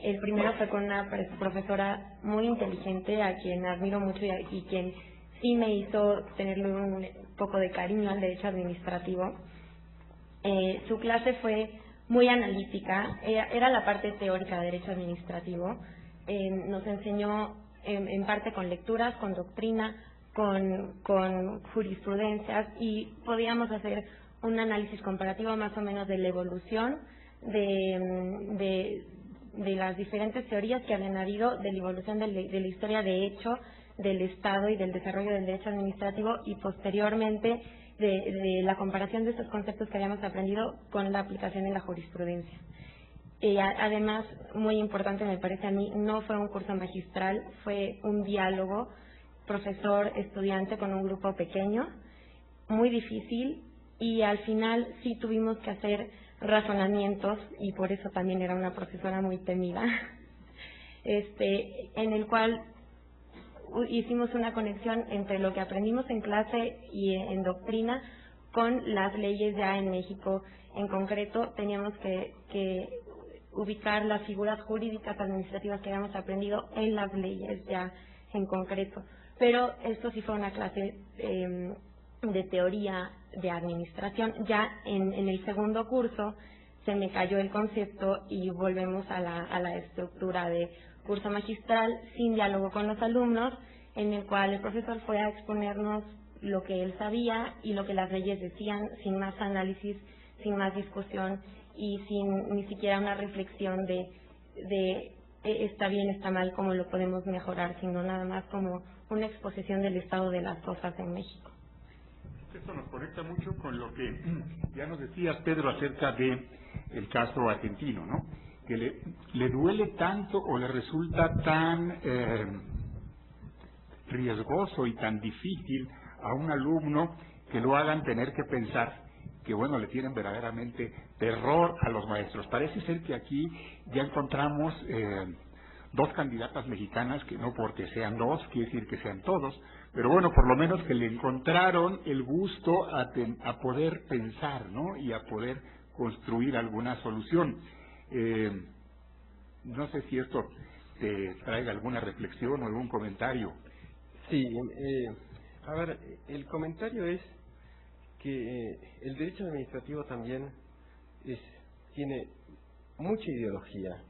El primero fue con una profesora muy inteligente, a quien admiro mucho y quien sí me hizo tenerle un poco de cariño al derecho administrativo. Su clase fue muy analítica, era la parte teórica de derecho administrativo. Nos enseñó en parte con lecturas, con doctrina, con jurisprudencias y podíamos hacer un análisis comparativo más o menos de la evolución de las diferentes teorías que habían habido, de la evolución de la historia de hecho del Estado y del desarrollo del derecho administrativo, y posteriormente de la comparación de estos conceptos que habíamos aprendido con la aplicación en la jurisprudencia. Además, muy importante me parece a mí, no fue un curso magistral, fue un diálogo profesor-estudiante con un grupo pequeño, muy difícil, y al final sí tuvimos que hacer razonamientos, y por eso también era una profesora muy temida, en el cual hicimos una conexión entre lo que aprendimos en clase y en doctrina con las leyes ya en México. En concreto, teníamos que ubicar las figuras jurídicas administrativas que habíamos aprendido en las leyes ya en concreto. Pero esto sí fue una clase de teoría de administración. Ya en el segundo curso se me cayó el concepto y volvemos a la estructura de curso magistral sin diálogo con los alumnos, en el cual el profesor fue a exponernos lo que él sabía y lo que las leyes decían, sin más análisis, sin más discusión y sin ni siquiera una reflexión de está bien, está mal, cómo lo podemos mejorar, sino nada más como una exposición del estado de las cosas en México. Esto nos conecta mucho con lo que ya nos decías, Pedro, acerca de el caso argentino, ¿no? Que le duele tanto o le resulta tan riesgoso y tan difícil a un alumno que lo hagan tener que pensar que, bueno, le tienen verdaderamente terror a los maestros. Parece ser que aquí ya encontramos dos candidatas mexicanas, que no porque sean dos, quiere decir que sean todos, pero bueno, por lo menos que le encontraron el gusto a poder pensar, ¿no? Y a poder construir alguna solución. No sé si esto te traiga alguna reflexión o algún comentario. Sí, a ver, el comentario es que el derecho administrativo también tiene mucha ideología,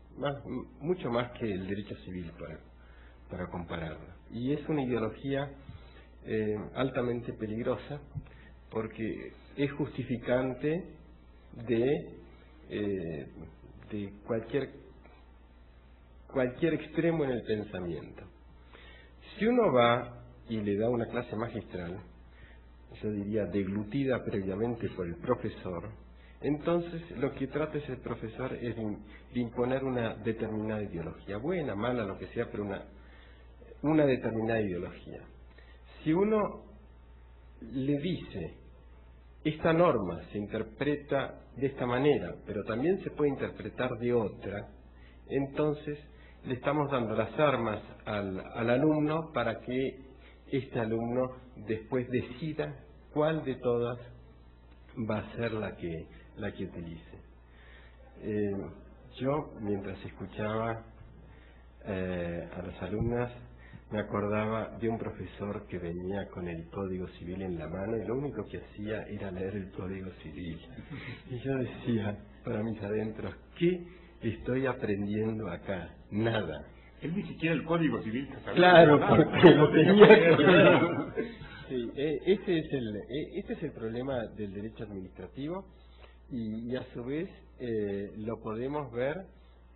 mucho más que el derecho civil para compararlo. Y es una ideología altamente peligrosa porque es justificante de cualquier extremo en el pensamiento. Si uno va y le da una clase magistral, yo diría deglutida previamente por el profesor, entonces lo que trata ese profesor es de imponer una determinada ideología, buena, mala, lo que sea, pero una determinada ideología. Si uno le dice, esta norma se interpreta de esta manera, pero también se puede interpretar de otra, entonces le estamos dando las armas al alumno para que este alumno después decida cuál de todas va a ser la que utilice. Yo, mientras escuchaba a las alumnas, me acordaba de un profesor que venía con el Código Civil en la mano y lo único que hacía era leer el Código Civil. Y yo decía, para mis adentros, ¿qué estoy aprendiendo acá? Nada. Él ni siquiera el Código Civil sabía. Claro, porque lo tenía que leer. Sí, este es el problema del derecho administrativo y a su vez lo podemos ver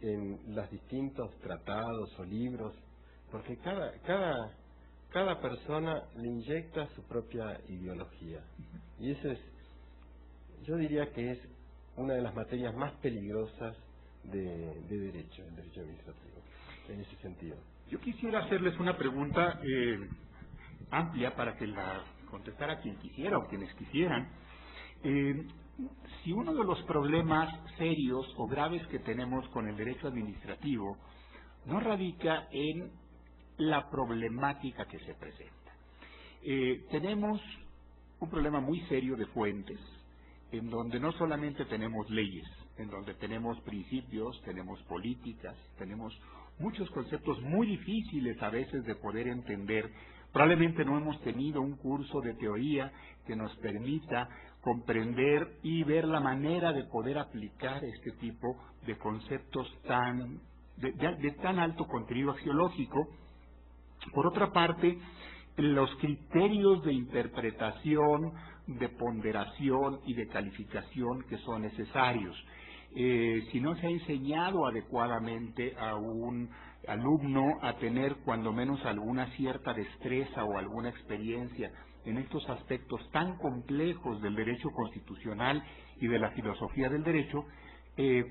en los distintos tratados o libros, porque cada persona le inyecta su propia ideología. Y eso es, yo diría que es una de las materias más peligrosas de derecho, el derecho administrativo, en ese sentido. Yo quisiera hacerles una pregunta amplia para que la contestara quien quisiera o quienes quisieran. Si uno de los problemas serios o graves que tenemos con el derecho administrativo no radica en la problemática que se presenta. Tenemos un problema muy serio de fuentes, en donde no solamente tenemos leyes, en donde tenemos principios, tenemos políticas, tenemos muchos conceptos muy difíciles a veces de poder entender. Probablemente no hemos tenido un curso de teoría que nos permita comprender y ver la manera de poder aplicar este tipo de conceptos de tan alto contenido axiológico. Por otra parte, los criterios de interpretación, de ponderación y de calificación que son necesarios. Si no se ha enseñado adecuadamente a un alumno a tener cuando menos alguna cierta destreza o alguna experiencia en estos aspectos tan complejos del derecho constitucional y de la filosofía del derecho,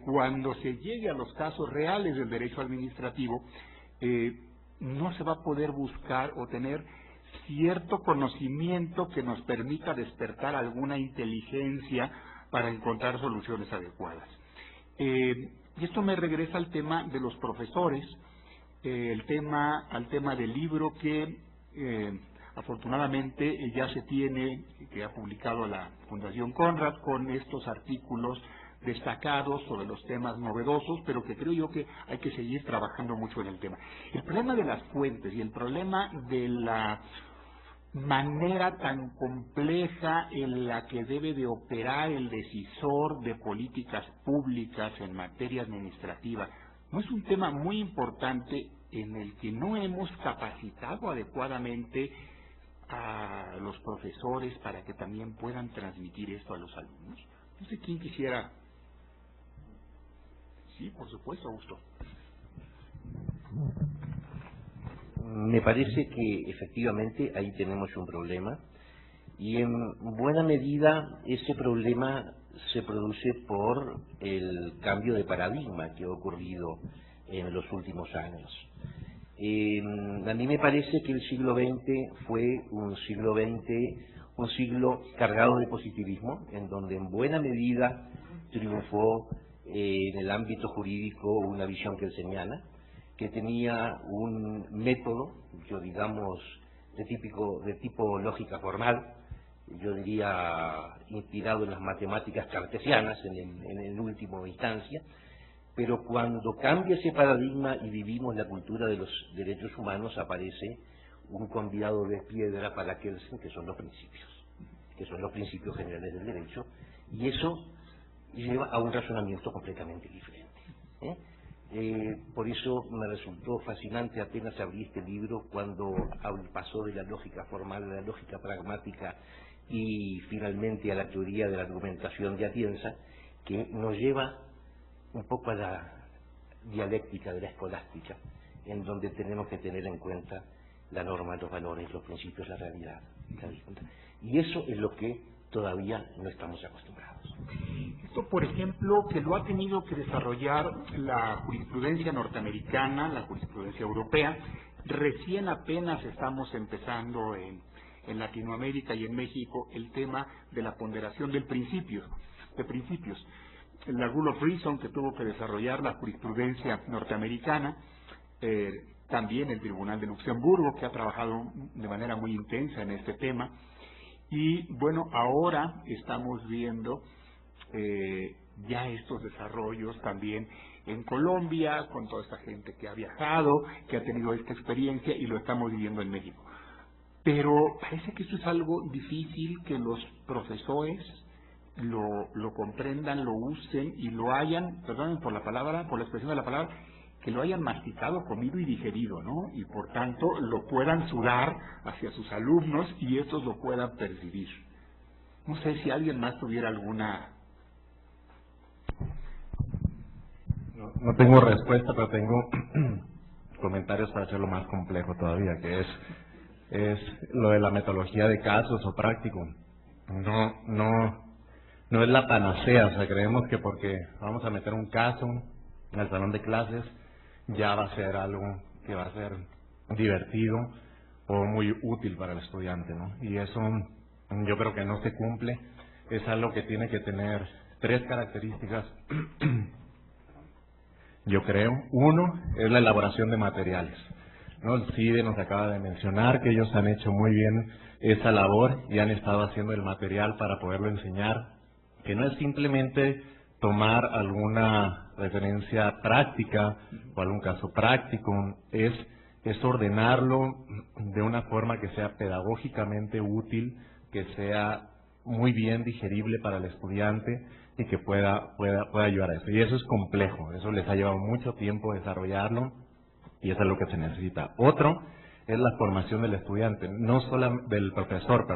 cuando se llegue a los casos reales del derecho administrativo, no se va a poder buscar o tener cierto conocimiento que nos permita despertar alguna inteligencia para encontrar soluciones adecuadas. Y esto me regresa al tema de los profesores, al tema del libro que afortunadamente ya se tiene, que ha publicado la Fundación Conrad, con estos artículos destacados sobre los temas novedosos, pero que creo yo que hay que seguir trabajando mucho en el tema. El problema de las fuentes y el problema de la manera tan compleja en la que debe de operar el decisor de políticas públicas en materia administrativa, ¿no es un tema muy importante en el que no hemos capacitado adecuadamente a los profesores para que también puedan transmitir esto a los alumnos? No sé quién quisiera. Sí, por supuesto, Augusto. Me parece que efectivamente ahí tenemos un problema y en buena medida ese problema se produce por el cambio de paradigma que ha ocurrido en los últimos años. A mí me parece que el siglo XX fue un siglo cargado de positivismo, en donde en buena medida triunfó en el ámbito jurídico una visión kelseniana, que tenía un método, yo digamos, de tipo lógica formal, yo diría inspirado en las matemáticas cartesianas en última instancia, pero cuando cambia ese paradigma y vivimos la cultura de los derechos humanos, aparece un convidado de piedra para Kelsen, que son los principios generales del derecho, y eso lleva a un razonamiento completamente diferente. Por eso me resultó fascinante apenas abrí este libro cuando pasó de la lógica formal a la lógica pragmática y finalmente a la teoría de la argumentación de Atienza, que nos lleva un poco a la dialéctica de la escolástica, en donde tenemos que tener en cuenta la norma, los valores, los principios, la realidad. Y eso es lo que todavía no estamos acostumbrados. Esto, por ejemplo, que lo ha tenido que desarrollar la jurisprudencia norteamericana, la jurisprudencia europea. Recién apenas estamos empezando en Latinoamérica y en México el tema de la ponderación de principios. La Rule of Reason que tuvo que desarrollar la jurisprudencia norteamericana, también el Tribunal de Luxemburgo, que ha trabajado de manera muy intensa en este tema. Y bueno, ahora estamos viendo ya estos desarrollos también en Colombia, con toda esta gente que ha viajado, que ha tenido esta experiencia, y lo estamos viviendo en México. Pero parece que esto es algo difícil, que los profesores lo comprendan, lo usen y lo hayan, perdonen por la expresión de la palabra, que lo hayan masticado, comido y digerido, ¿no? Y por tanto lo puedan sudar hacia sus alumnos y estos lo puedan percibir. No sé si alguien más tuviera alguna. No tengo respuesta, pero tengo comentarios para hacerlo más complejo todavía, que es lo de la metodología de casos o práctico. No es la panacea, o sea, creemos que porque vamos a meter un caso en el salón de clases ya va a ser algo que va a ser divertido o muy útil para el estudiante, ¿no? Y eso yo creo que no se cumple. Es algo que tiene que tener 3 características, yo creo. Uno es la elaboración de materiales, ¿no? El CIDE nos acaba de mencionar que ellos han hecho muy bien esa labor y han estado haciendo el material para poderlo enseñar, que no es simplemente tomar alguna referencia práctica o algún caso práctico, es ordenarlo de una forma que sea pedagógicamente útil, que sea muy bien digerible para el estudiante y que pueda ayudar a eso. Y eso es complejo, eso les ha llevado mucho tiempo desarrollarlo y eso es lo que se necesita. Otro es la formación del estudiante, del profesor,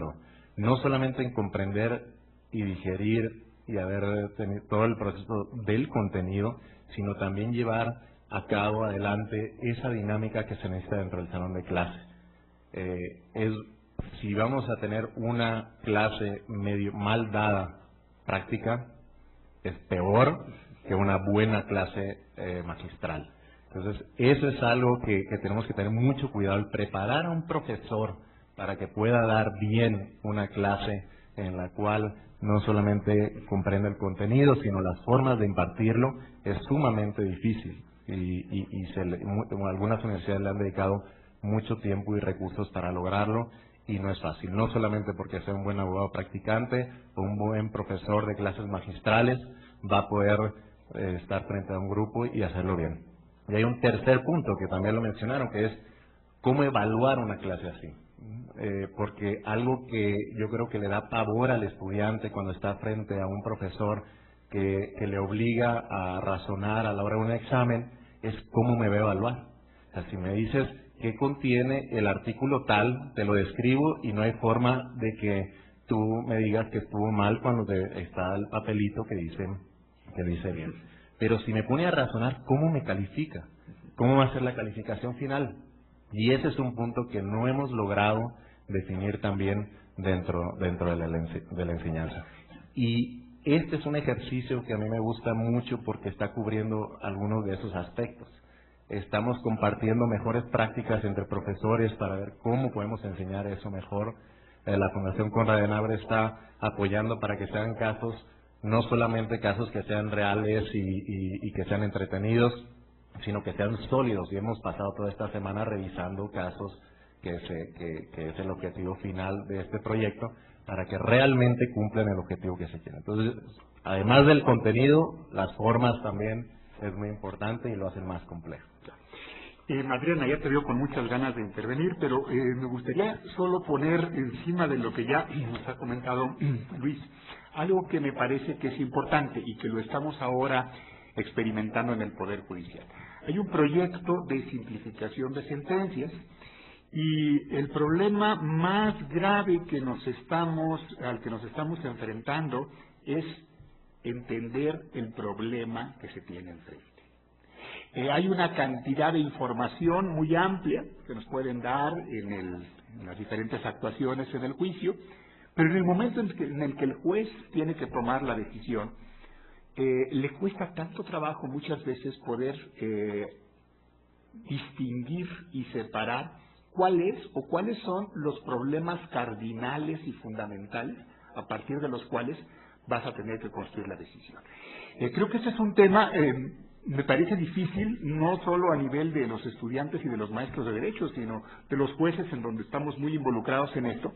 no solamente en comprender y digerir y haber tenido todo el proceso del contenido, sino también llevar a cabo adelante esa dinámica que se necesita dentro del salón de clase. Si vamos a tener una clase medio mal dada práctica, es peor que una buena clase magistral. Entonces, eso es algo que tenemos que tener mucho cuidado, el preparar a un profesor para que pueda dar bien una clase en la cual no solamente comprende el contenido, sino las formas de impartirlo, es sumamente difícil. Algunas universidades le han dedicado mucho tiempo y recursos para lograrlo, y no es fácil, no solamente porque sea un buen abogado practicante o un buen profesor de clases magistrales va a poder estar frente a un grupo y hacerlo bien. Y hay un tercer punto que también lo mencionaron, que es cómo evaluar una clase así. Porque algo que yo creo que le da pavor al estudiante cuando está frente a un profesor que le obliga a razonar a la hora de un examen es cómo me va a evaluar. O sea, si me dices qué contiene el artículo tal, te lo describo y no hay forma de que tú me digas que estuvo mal cuando está el papelito que dice bien. Pero si me pone a razonar, ¿cómo me califica? ¿Cómo va a ser la calificación final? Y ese es un punto que no hemos logrado definir también dentro de la enseñanza. Y este es un ejercicio que a mí me gusta mucho porque está cubriendo algunos de esos aspectos. Estamos compartiendo mejores prácticas entre profesores para ver cómo podemos enseñar eso mejor. La Fundación Konrad Adenauer está apoyando para que sean casos, no solamente casos que sean reales y que sean entretenidos, sino que sean sólidos. Y hemos pasado toda esta semana revisando casos que es el objetivo final de este proyecto, para que realmente cumplan el objetivo que se quiere. Entonces, además del contenido, las formas también es muy importante y lo hacen más complejo. Adriana, ya te veo con muchas ganas de intervenir, pero me gustaría solo poner encima de lo que ya nos ha comentado Luis, algo que me parece que es importante y que lo estamos ahora experimentando en el Poder Judicial. Hay un proyecto de simplificación de sentencias y el problema más grave al que nos estamos enfrentando es entender el problema que se tiene enfrente. Hay una cantidad de información muy amplia que nos pueden dar en las diferentes actuaciones en el juicio, pero en el momento en el que el juez tiene que tomar la decisión, le cuesta tanto trabajo muchas veces poder distinguir y separar cuáles son los problemas cardinales y fundamentales a partir de los cuales vas a tener que construir la decisión. Creo que este es un tema, me parece difícil, no solo a nivel de los estudiantes y de los maestros de derecho, sino de los jueces, en donde estamos muy involucrados en esto.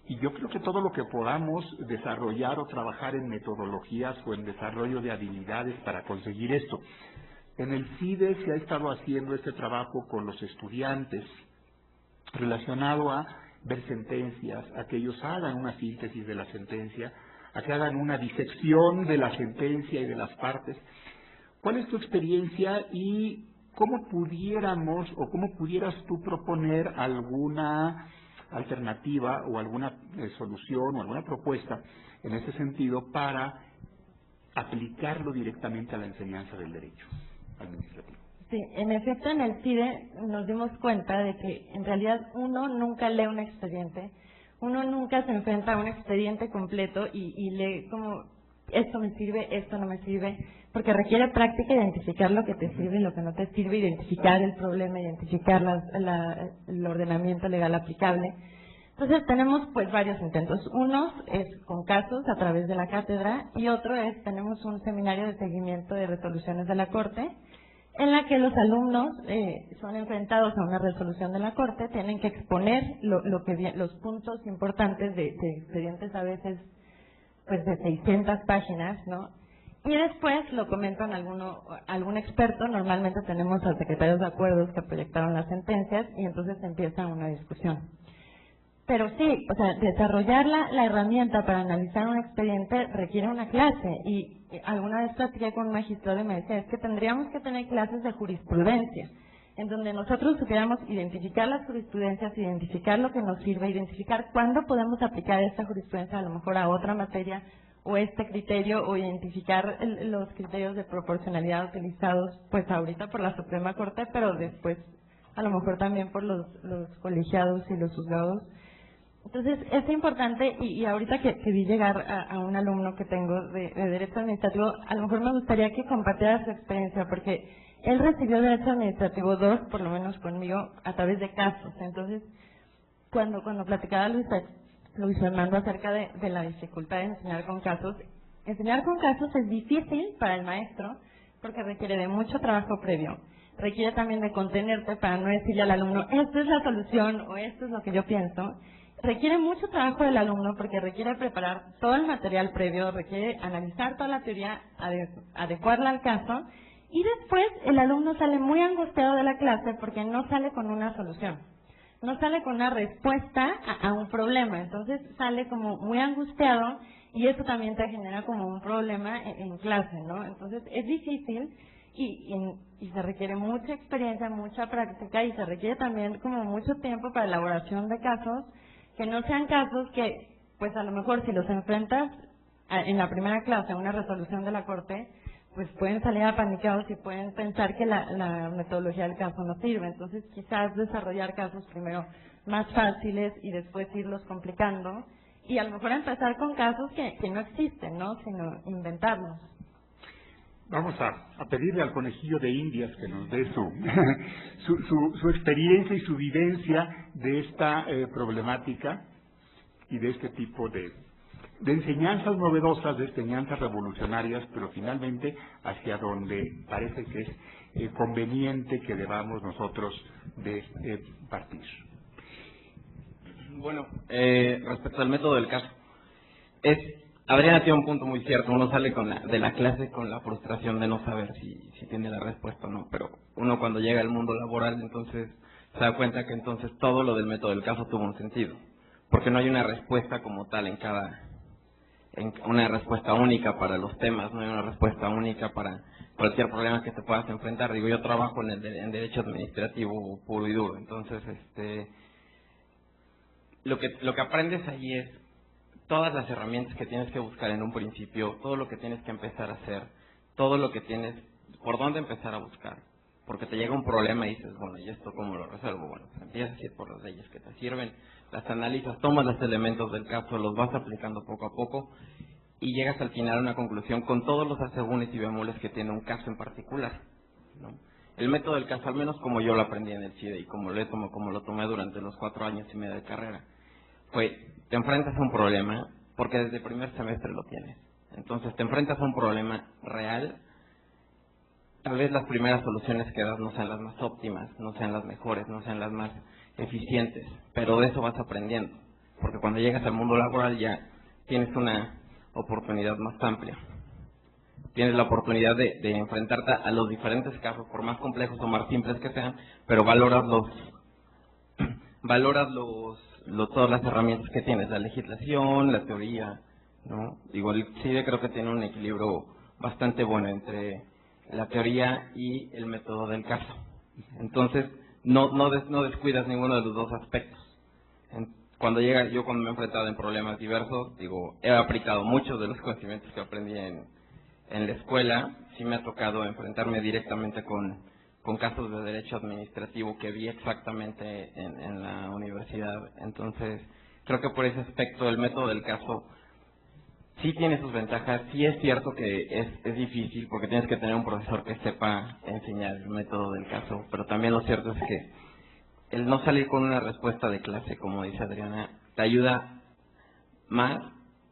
Y yo creo que todo lo que podamos desarrollar o trabajar en metodologías o en desarrollo de habilidades para conseguir esto. En el CIDE se ha estado haciendo este trabajo con los estudiantes relacionado a ver sentencias, a que ellos hagan una síntesis de la sentencia, a que hagan una disección de la sentencia y de las partes. ¿Cuál es tu experiencia y cómo pudiéramos o cómo pudieras tú proponer alguna alternativa o alguna solución o alguna propuesta en ese sentido para aplicarlo directamente a la enseñanza del derecho administrativo? Sí, en efecto, en el CIDE nos dimos cuenta de que en realidad uno nunca lee un expediente, uno nunca se enfrenta a un expediente completo y lee como esto me sirve, esto no me sirve, porque requiere práctica identificar lo que te sirve y lo que no te sirve, identificar el problema, identificar el ordenamiento legal aplicable. Entonces tenemos pues varios intentos. Uno es con casos a través de la cátedra y otro es, tenemos un seminario de seguimiento de resoluciones de la Corte, en la que los alumnos son enfrentados a una resolución de la Corte, tienen que exponer los puntos importantes de expedientes a veces pues de 600 páginas, ¿no? Y después lo comentan algún experto, normalmente tenemos a secretarios de acuerdos que proyectaron las sentencias y entonces empieza una discusión. Pero sí, o sea, desarrollar la herramienta para analizar un expediente requiere una clase y alguna vez platiqué con un magistrado y me decía, es que tendríamos que tener clases de jurisprudencia. en donde nosotros supiéramos identificar las jurisprudencias, identificar lo que nos sirve, identificar cuándo podemos aplicar esta jurisprudencia a lo mejor a otra materia o este criterio, o identificar los criterios de proporcionalidad utilizados pues ahorita por la Suprema Corte, pero después a lo mejor también por los colegiados y los juzgados. Entonces, es importante, y ahorita que vi llegar a un alumno que tengo de Derecho Administrativo, a lo mejor me gustaría que compartiera su experiencia, porque él recibió Derecho Administrativo 2, por lo menos conmigo, a través de casos. Entonces, cuando platicaba Luis Fernando acerca de la dificultad de enseñar con casos es difícil para el maestro, porque requiere de mucho trabajo previo. Requiere también de contenerte para no decirle al alumno, esta es la solución o esto es lo que yo pienso. Requiere mucho trabajo del alumno porque requiere preparar todo el material previo, requiere analizar toda la teoría, adecuarla al caso, y después el alumno sale muy angustiado de la clase porque no sale con una solución, no sale con una respuesta a un problema. Entonces sale como muy angustiado y eso también te genera como un problema en clase, ¿no? Entonces es difícil y se requiere mucha experiencia, mucha práctica, y se requiere también como mucho tiempo para elaboración de casos, que no sean casos que, pues a lo mejor si los enfrentas en la primera clase a una resolución de la Corte, pues pueden salir apanicados y pueden pensar que la metodología del caso no sirve. Entonces quizás desarrollar casos primero más fáciles y después irlos complicando, y a lo mejor empezar con casos que no existen, ¿no?, sino inventarlos. Vamos a pedirle al conejillo de Indias que nos dé su experiencia y su vivencia de esta problemática y de este tipo de enseñanzas novedosas, de enseñanzas revolucionarias, pero finalmente hacia donde parece que es conveniente que debamos nosotros de partir. Bueno, respecto al método del caso, Adriana tiene un punto muy cierto. Uno sale de la clase con la frustración de no saber si tiene la respuesta o no, pero uno cuando llega al mundo laboral entonces se da cuenta que entonces todo lo del método del caso tuvo un sentido, porque no hay una respuesta como tal una respuesta única para los temas, no hay una respuesta única para cualquier problema que te puedas enfrentar. Digo, yo trabajo en derecho administrativo puro y duro, entonces lo que aprendes ahí es todas las herramientas que tienes que buscar en un principio, todo lo que tienes que empezar a hacer, todo lo que tienes, por dónde empezar a buscar, porque te llega un problema y dices, bueno, ¿y esto cómo lo resuelvo? Bueno, pues empiezas a ir por las leyes que te sirven, las analizas, tomas los elementos del caso, los vas aplicando poco a poco y llegas al final a una conclusión con todos los asegúnes y bemoles que tiene un caso en particular, ¿no? El método del caso, al menos como yo lo aprendí en el CIDE y como lo tomé durante los 4 años y medio de carrera, te enfrentas a un problema, porque desde el primer semestre lo tienes. Entonces te enfrentas a un problema real. Tal vez las primeras soluciones que das no sean las más óptimas, no sean las mejores, no sean las más eficientes, pero de eso vas aprendiendo, porque cuando llegas al mundo laboral ya tienes una oportunidad más amplia. Tienes la oportunidad de enfrentarte a los diferentes casos, por más complejos o más simples que sean, pero valoras todas las herramientas que tienes, la legislación, la teoría, ¿no? Digo, el CIDE creo que tiene un equilibrio bastante bueno entre la teoría y el método del caso. Entonces, no descuidas ninguno de los dos aspectos. Cuando me he enfrentado en problemas diversos, digo, he aplicado muchos de los conocimientos que aprendí en la escuela. Sí me ha tocado enfrentarme directamente con casos de derecho administrativo que vi exactamente en la universidad. Entonces, creo que por ese aspecto el método del caso sí tiene sus ventajas. Sí es cierto que es difícil porque tienes que tener un profesor que sepa enseñar el método del caso, pero también lo cierto es que el no salir con una respuesta de clase, como dice Adriana, te ayuda más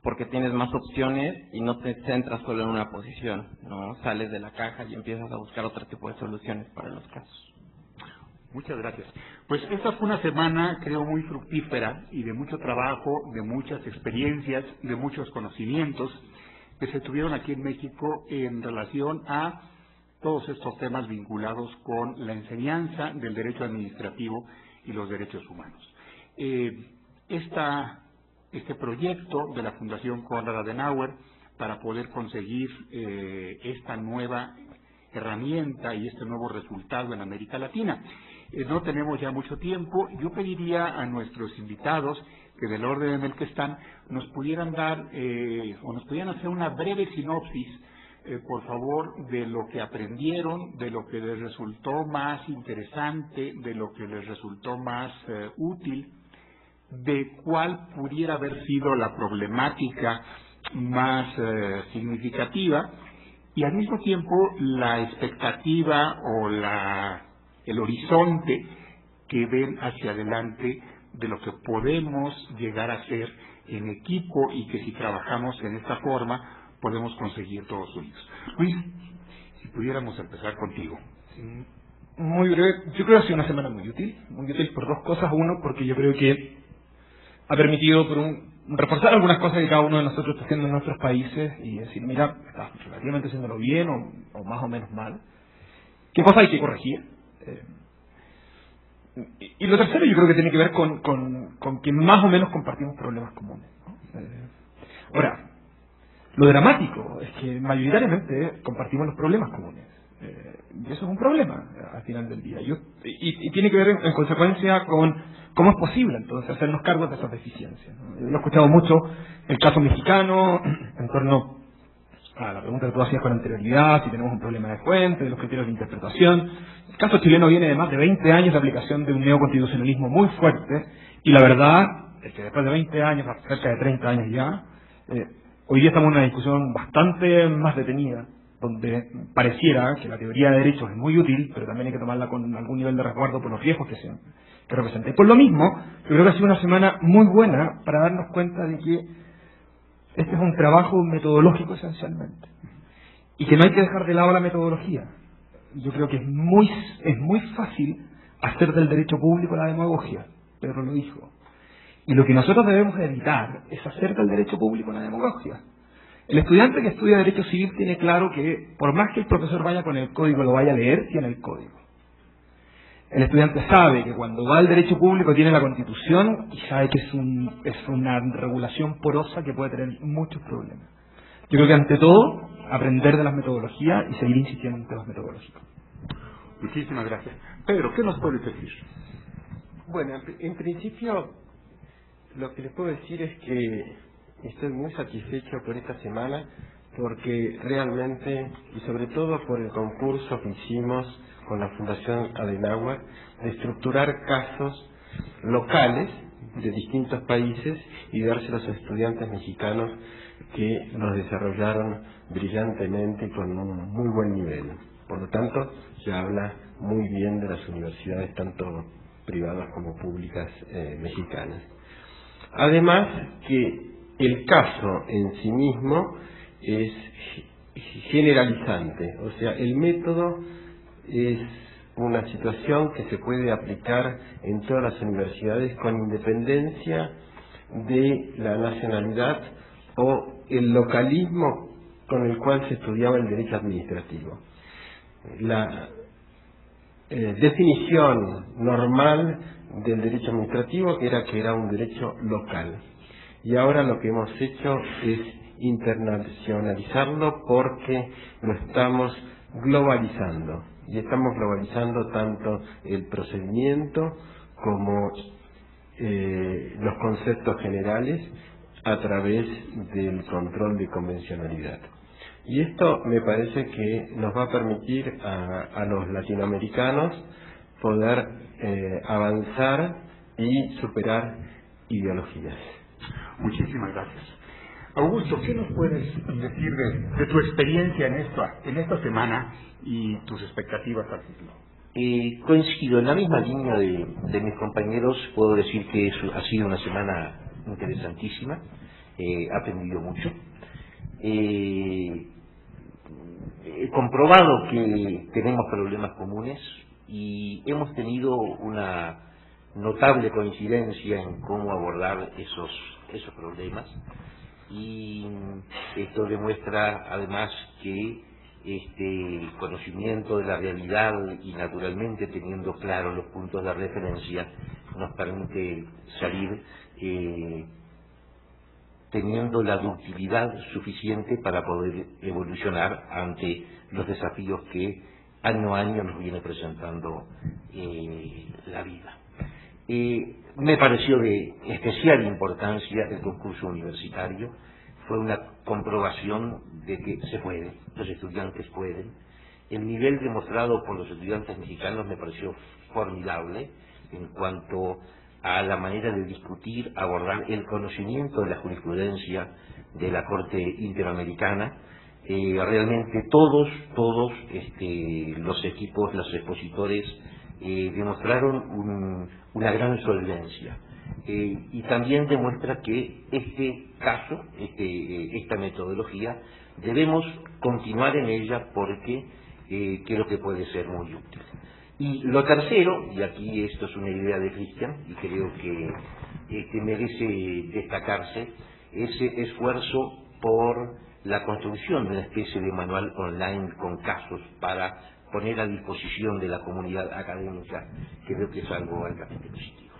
porque tienes más opciones y no te centras solo en una posición, ¿no? Sales de la caja y empiezas a buscar otro tipo de soluciones para los casos. Muchas gracias. Pues esta fue una semana, creo, muy fructífera y de mucho trabajo, de muchas experiencias, de muchos conocimientos que se tuvieron aquí en México en relación a todos estos temas vinculados con la enseñanza del derecho administrativo y los derechos humanos. Este proyecto de la Fundación Konrad Adenauer para poder conseguir herramienta y este nuevo resultado en América Latina. No tenemos ya mucho tiempo. Yo pediría a nuestros invitados que del orden en el que están nos pudieran dar o nos pudieran hacer una breve sinopsis, por favor, de lo que aprendieron, de lo que les resultó más interesante, de lo que les resultó más útil, de cuál pudiera haber sido la problemática más significativa y al mismo tiempo la expectativa o el horizonte que ven hacia adelante de lo que podemos llegar a ser en equipo y que si trabajamos en esta forma podemos conseguir todos unidos. Luis, si pudiéramos empezar contigo. Sí, muy breve. Yo creo que ha sido una semana muy útil por dos cosas. Uno, porque yo creo que ha permitido reforzar algunas cosas que cada uno de nosotros está haciendo en nuestros países y decir, mira, está relativamente haciéndolo bien o más o menos mal. ¿Qué cosas hay que corregir? Y lo tercero yo creo que tiene que ver con que más o menos compartimos problemas comunes, ¿no? Ahora, lo dramático es que mayoritariamente compartimos los problemas comunes. Y eso es un problema al final del día. Y tiene que ver en consecuencia con cómo es posible entonces hacernos cargo de esas deficiencias, ¿no? Yo he escuchado mucho el caso mexicano en torno a la pregunta que tú hacías con anterioridad, si tenemos un problema de fuente, de los criterios de interpretación. El caso chileno viene de más de 20 años de aplicación de un neoconstitucionalismo muy fuerte, y la verdad es que después de 20 años, cerca de 30 años ya, hoy día estamos en una discusión bastante más detenida, donde pareciera que la teoría de derechos es muy útil, pero también hay que tomarla con algún nivel de resguardo por los riesgos que representa. Y por lo mismo, yo creo que ha sido una semana muy buena para darnos cuenta de que este es un trabajo metodológico esencialmente, y que no hay que dejar de lado la metodología. Yo creo que es muy fácil hacer del derecho público la demagogia, Pedro lo dijo. Y lo que nosotros debemos evitar es hacer del derecho público la demagogia. El estudiante que estudia Derecho Civil tiene claro que, por más que el profesor vaya con el código, lo vaya a leer, tiene el código. El estudiante sabe que cuando va al derecho público tiene la Constitución y sabe que es una regulación porosa que puede tener muchos problemas. Yo creo que ante todo, aprender de las metodologías y seguir insistiendo en temas metodológicos. Muchísimas gracias. Pedro, ¿qué nos puedes decir? Bueno, en principio, lo que les puedo decir es que estoy muy satisfecho por esta semana, porque realmente, y sobre todo por el concurso que hicimos con la Fundación Adenauer, de estructurar casos locales de distintos países y dárselos a estudiantes mexicanos que los desarrollaron brillantemente y con un muy buen nivel. Por lo tanto, se habla muy bien de las universidades, tanto privadas como públicas mexicanas. Además que el caso en sí mismo es generalizante, o sea, el método es una situación que se puede aplicar en todas las universidades con independencia de la nacionalidad o el localismo con el cual se estudiaba el derecho administrativo. La definición normal del derecho administrativo era que era un derecho local. Y ahora lo que hemos hecho es internacionalizarlo porque lo estamos globalizando. Y estamos globalizando tanto el procedimiento como los conceptos generales a través del control de convencionalidad. Y esto me parece que nos va a permitir a los latinoamericanos poder avanzar y superar ideologías. Muchísimas gracias. Augusto, ¿qué nos puedes decir de tu experiencia en esta semana y tus expectativas al futuro? Coincido en la misma línea de mis compañeros. Puedo decir que ha sido una semana interesantísima. He aprendido mucho. He comprobado que tenemos problemas comunes y hemos tenido una notable coincidencia en cómo abordar esos problemas, y esto demuestra además que este conocimiento de la realidad y naturalmente teniendo claros los puntos de referencia nos permite salir teniendo la ductilidad suficiente para poder evolucionar ante los desafíos que año a año nos viene presentando la vida. Me pareció de especial importancia el concurso universitario. Fue una comprobación de que se puede, los estudiantes pueden. El nivel demostrado por los estudiantes mexicanos me pareció formidable en cuanto a la manera de discutir, abordar el conocimiento de la jurisprudencia de la Corte Interamericana. Realmente todos los equipos, los expositores demostraron una gran solvencia. Y también demuestra que este caso, esta metodología, debemos continuar en ella porque creo que puede ser muy útil. Y lo tercero, y aquí esto es una idea de Cristian, y creo que merece destacarse, ese esfuerzo por la construcción de una especie de manual online con casos para poner a disposición de la comunidad académica, que creo que es algo altamente positivo.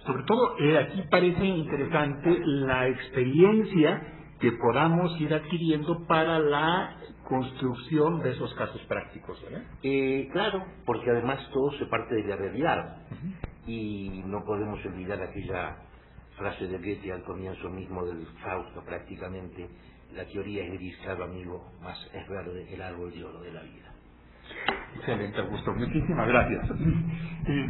Sobre todo, aquí parece interesante la experiencia que podamos ir adquiriendo para la construcción de esos casos prácticos, ¿verdad? Claro, porque además todo se parte de la realidad. Y no podemos olvidar aquella frase de Goethe al comienzo mismo del Fausto, prácticamente: la teoría es gris, claro amigo, más es verde el árbol de oro de la vida. Excelente, Augusto. Muchísimas gracias.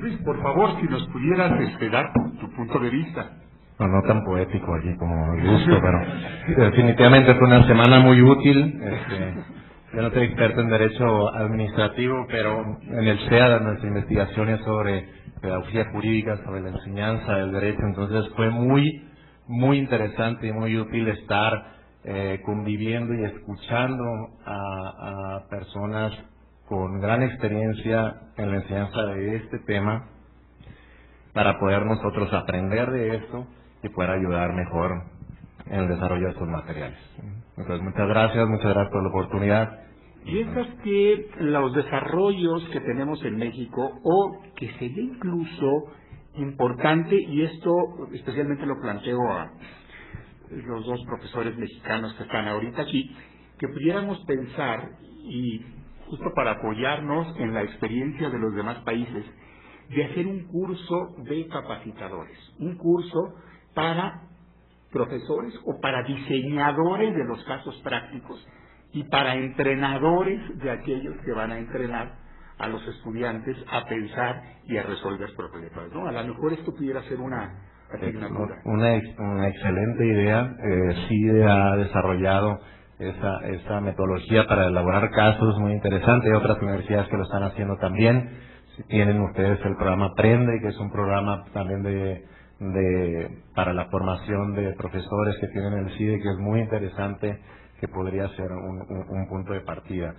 Luis, por favor, si nos pudieras dar tu punto de vista. No tan poético allí como Augusto, pero definitivamente fue una semana muy útil. Yo no soy experto en derecho administrativo, pero en el SEA nuestra investigación es sobre pedagogía jurídica, sobre la enseñanza del derecho, entonces fue muy interesante y muy útil estar conviviendo y escuchando a personas con gran experiencia en la enseñanza de este tema para poder nosotros aprender de esto y poder ayudar mejor en el desarrollo de estos materiales. Entonces, muchas gracias por la oportunidad. ¿Piensas que los desarrollos que tenemos en México, o que sería incluso importante, y esto especialmente lo planteo a los dos profesores mexicanos que están ahorita aquí, que pudiéramos pensar, y justo para apoyarnos en la experiencia de los demás países, de hacer un curso de capacitadores, un curso para profesores o para diseñadores de los casos prácticos y para entrenadores de aquellos que van a entrenar a los estudiantes a pensar y a resolver problemas, ¿no? A lo mejor esto pudiera ser una asignatura. Una excelente idea. CIDE ha desarrollado esa metodología para elaborar casos muy interesante. Hay otras universidades que lo están haciendo también. Si tienen ustedes el programa Aprende, que es un programa también para la formación de profesores que tienen el CIDE, que es muy interesante, que podría ser un punto de partida.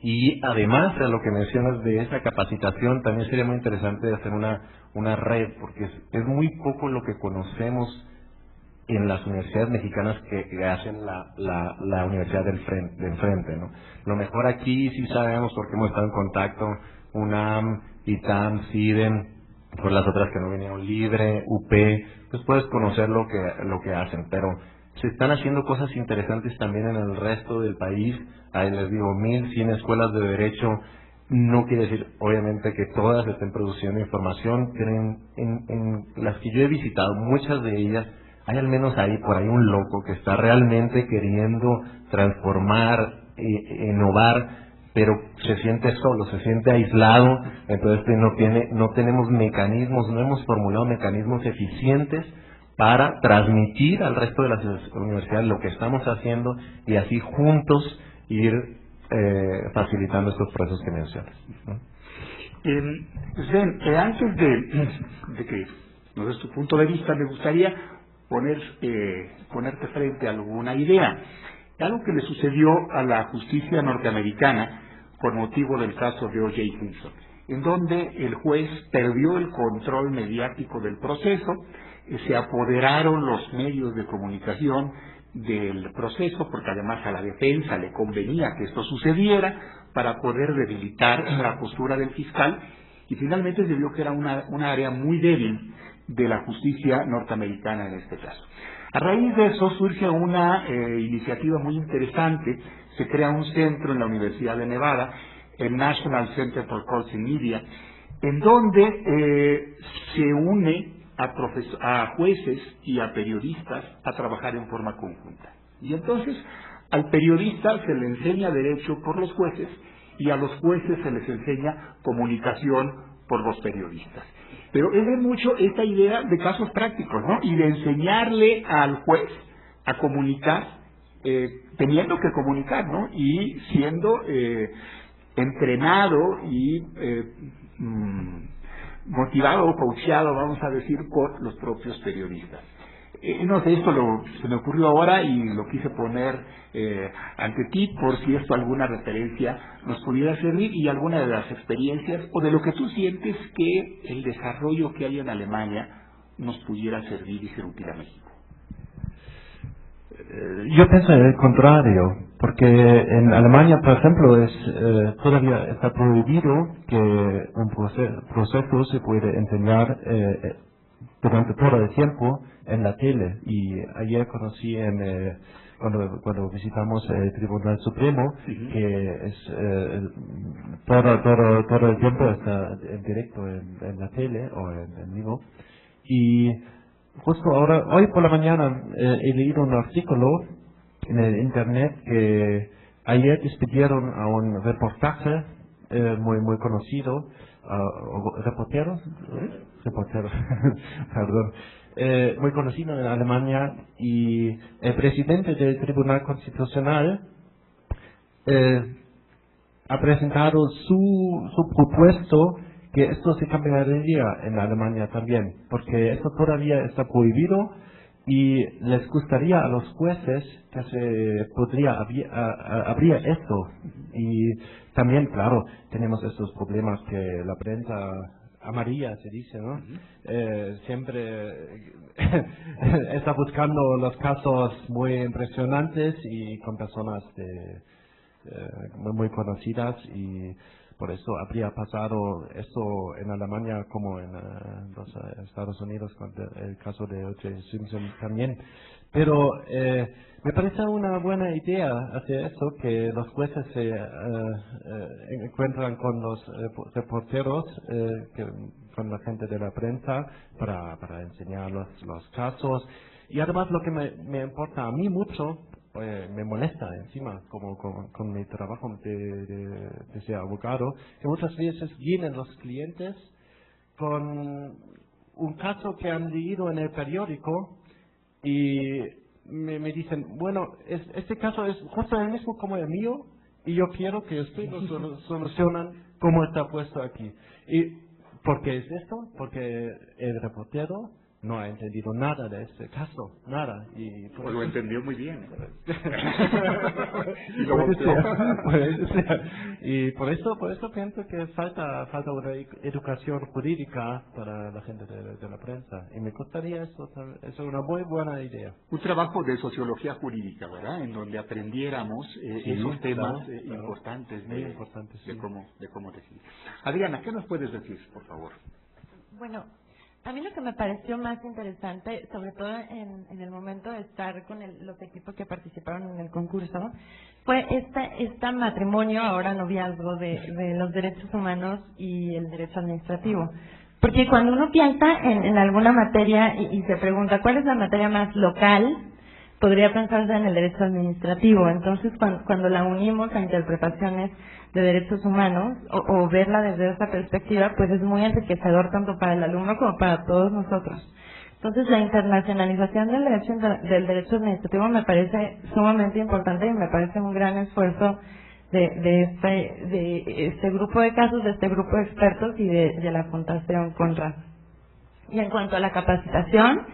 Y además de lo que mencionas de esa capacitación, también sería muy interesante hacer una red, porque es muy poco lo que conocemos en las universidades mexicanas que hacen la universidad del enfrente, ¿no? Lo mejor aquí sí sabemos, porque hemos estado en contacto, UNAM, ITAM, CIDEM, por las otras que no vinieron, Libre, UP, pues puedes conocer lo que hacen, pero se están haciendo cosas interesantes también en el resto del país. Ahí les digo, 1,100 escuelas de derecho. No quiere decir, obviamente, que todas estén produciendo información, pero en las que yo he visitado, muchas de ellas, hay al menos por ahí un loco que está realmente queriendo transformar, innovar, pero se siente solo, se siente aislado, entonces no tenemos mecanismos, no hemos formulado mecanismos eficientes para transmitir al resto de las universidades lo que estamos haciendo y así juntos ir facilitando estos procesos que mencionas, ¿no? Antes de que nos des tu punto de vista, me gustaría ponerte frente a alguna idea. Algo que le sucedió a la justicia norteamericana por motivo del caso de O.J. Simpson, en donde el juez perdió el control mediático del proceso, se apoderaron los medios de comunicación del proceso, porque además a la defensa le convenía que esto sucediera para poder debilitar la postura del fiscal, y finalmente se vio que era una área muy débil de la justicia norteamericana en este caso. A raíz de eso surge una iniciativa muy interesante. Se crea un centro en la Universidad de Nevada, el National Center for Courts and Media, en donde se une a jueces y a periodistas a trabajar en forma conjunta. Y entonces al periodista se le enseña derecho por los jueces y a los jueces se les enseña comunicación por los periodistas. Pero es de mucho esta idea de casos prácticos, ¿no? Y de enseñarle al juez a comunicar, teniendo que comunicar, ¿no? Y siendo entrenado y motivado o coacheado, vamos a decir, por los propios periodistas. No sé, esto se me ocurrió ahora y lo quise poner ante ti por si esto alguna referencia nos pudiera servir y alguna de las experiencias o de lo que tú sientes que el desarrollo que hay en Alemania nos pudiera servir y ser útil a México. Yo pienso el contrario, porque en Alemania, por ejemplo, todavía está prohibido que un proceso se puede enseñar durante todo el tiempo en la tele. Y ayer conocí cuando visitamos el Tribunal Supremo, que es todo el tiempo está en directo en la tele o en vivo. Y justo ahora, hoy por la mañana, he leído un artículo en el internet que ayer despidieron a un reportaje muy conocido, reportero, perdón, muy conocido en Alemania, y el presidente del Tribunal Constitucional ha presentado su propuesto que esto se cambiaría en Alemania también, porque esto todavía está prohibido y les gustaría a los jueces que se podría abrir esto. Y también, claro, tenemos estos problemas que la prensa amarilla se dice, ¿no? Siempre está buscando los casos muy impresionantes y con personas muy conocidas, y por eso habría pasado eso en Alemania como en los Estados Unidos con el caso de O.J. Simpson también. Pero me parece una buena idea hacer eso, que los jueces se encuentran con los reporteros, con la gente de la prensa, para enseñar los casos. Y además lo que me importa a mí mucho, me molesta encima con mi trabajo de ser abogado, que muchas veces vienen los clientes con un caso que han leído en el periódico y me dicen, bueno, este caso es justo el mismo como el mío y yo quiero que ustedes lo solucionan como está puesto aquí. ¿Y por qué es esto? Porque el reportero no ha entendido nada de este caso, nada. Y pues lo entendió muy bien. Y por eso pienso que falta una educación jurídica para la gente de la prensa. Y me gustaría eso es una muy buena idea. Un trabajo de sociología jurídica, ¿verdad? En donde aprendiéramos esos temas importantes, muy importantes, de cómo decidir. Adriana, ¿qué nos puedes decir, por favor? Bueno, a mí lo que me pareció más interesante, sobre todo en el momento de estar con los equipos que participaron en el concurso, fue este matrimonio, ahora noviazgo, de los derechos humanos y el derecho administrativo. Porque cuando uno piensa en alguna materia y se pregunta cuál es la materia más local, podría pensarse en el derecho administrativo. Entonces, cuando la unimos a interpretaciones de derechos humanos o verla desde esa perspectiva, pues es muy enriquecedor tanto para el alumno como para todos nosotros. Entonces, la internacionalización del derecho administrativo me parece sumamente importante y me parece un gran esfuerzo de este grupo de casos, de este grupo de expertos y de la Fundación Conrad. Y en cuanto a la capacitación,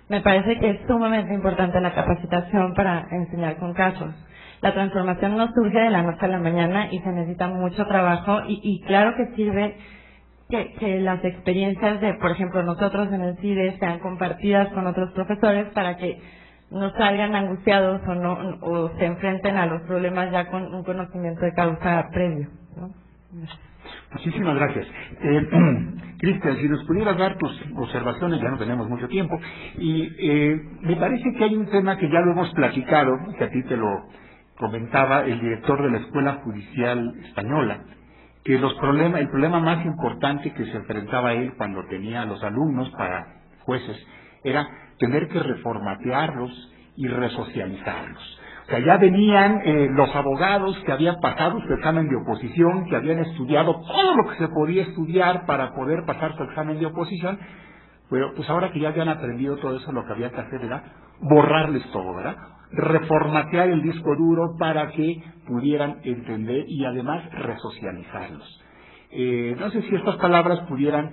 me parece que es sumamente importante la capacitación para enseñar con casos. La transformación no surge de la noche a la mañana y se necesita mucho trabajo y claro que sirve que las experiencias de, por ejemplo, nosotros en el CIDE sean compartidas con otros profesores para que no salgan angustiados o se enfrenten a los problemas ya con un conocimiento de causa previo, ¿no? Muchísimas gracias. Cristian, si nos pudieras dar tus observaciones, ya no tenemos mucho tiempo, y me parece que hay un tema que ya lo hemos platicado, que a ti te lo comentaba el director de la Escuela Judicial Española, que el problema más importante que se enfrentaba él cuando tenía a los alumnos para jueces era tener que reformatearlos y resocializarlos. O sea, ya venían los abogados que habían pasado su examen de oposición, que habían estudiado todo lo que se podía estudiar para poder pasar su examen de oposición, pero pues ahora que ya habían aprendido todo eso, lo que había que hacer era borrarles todo, ¿verdad? Reformatear el disco duro para que pudieran entender y además resocializarlos. No sé si estas palabras pudieran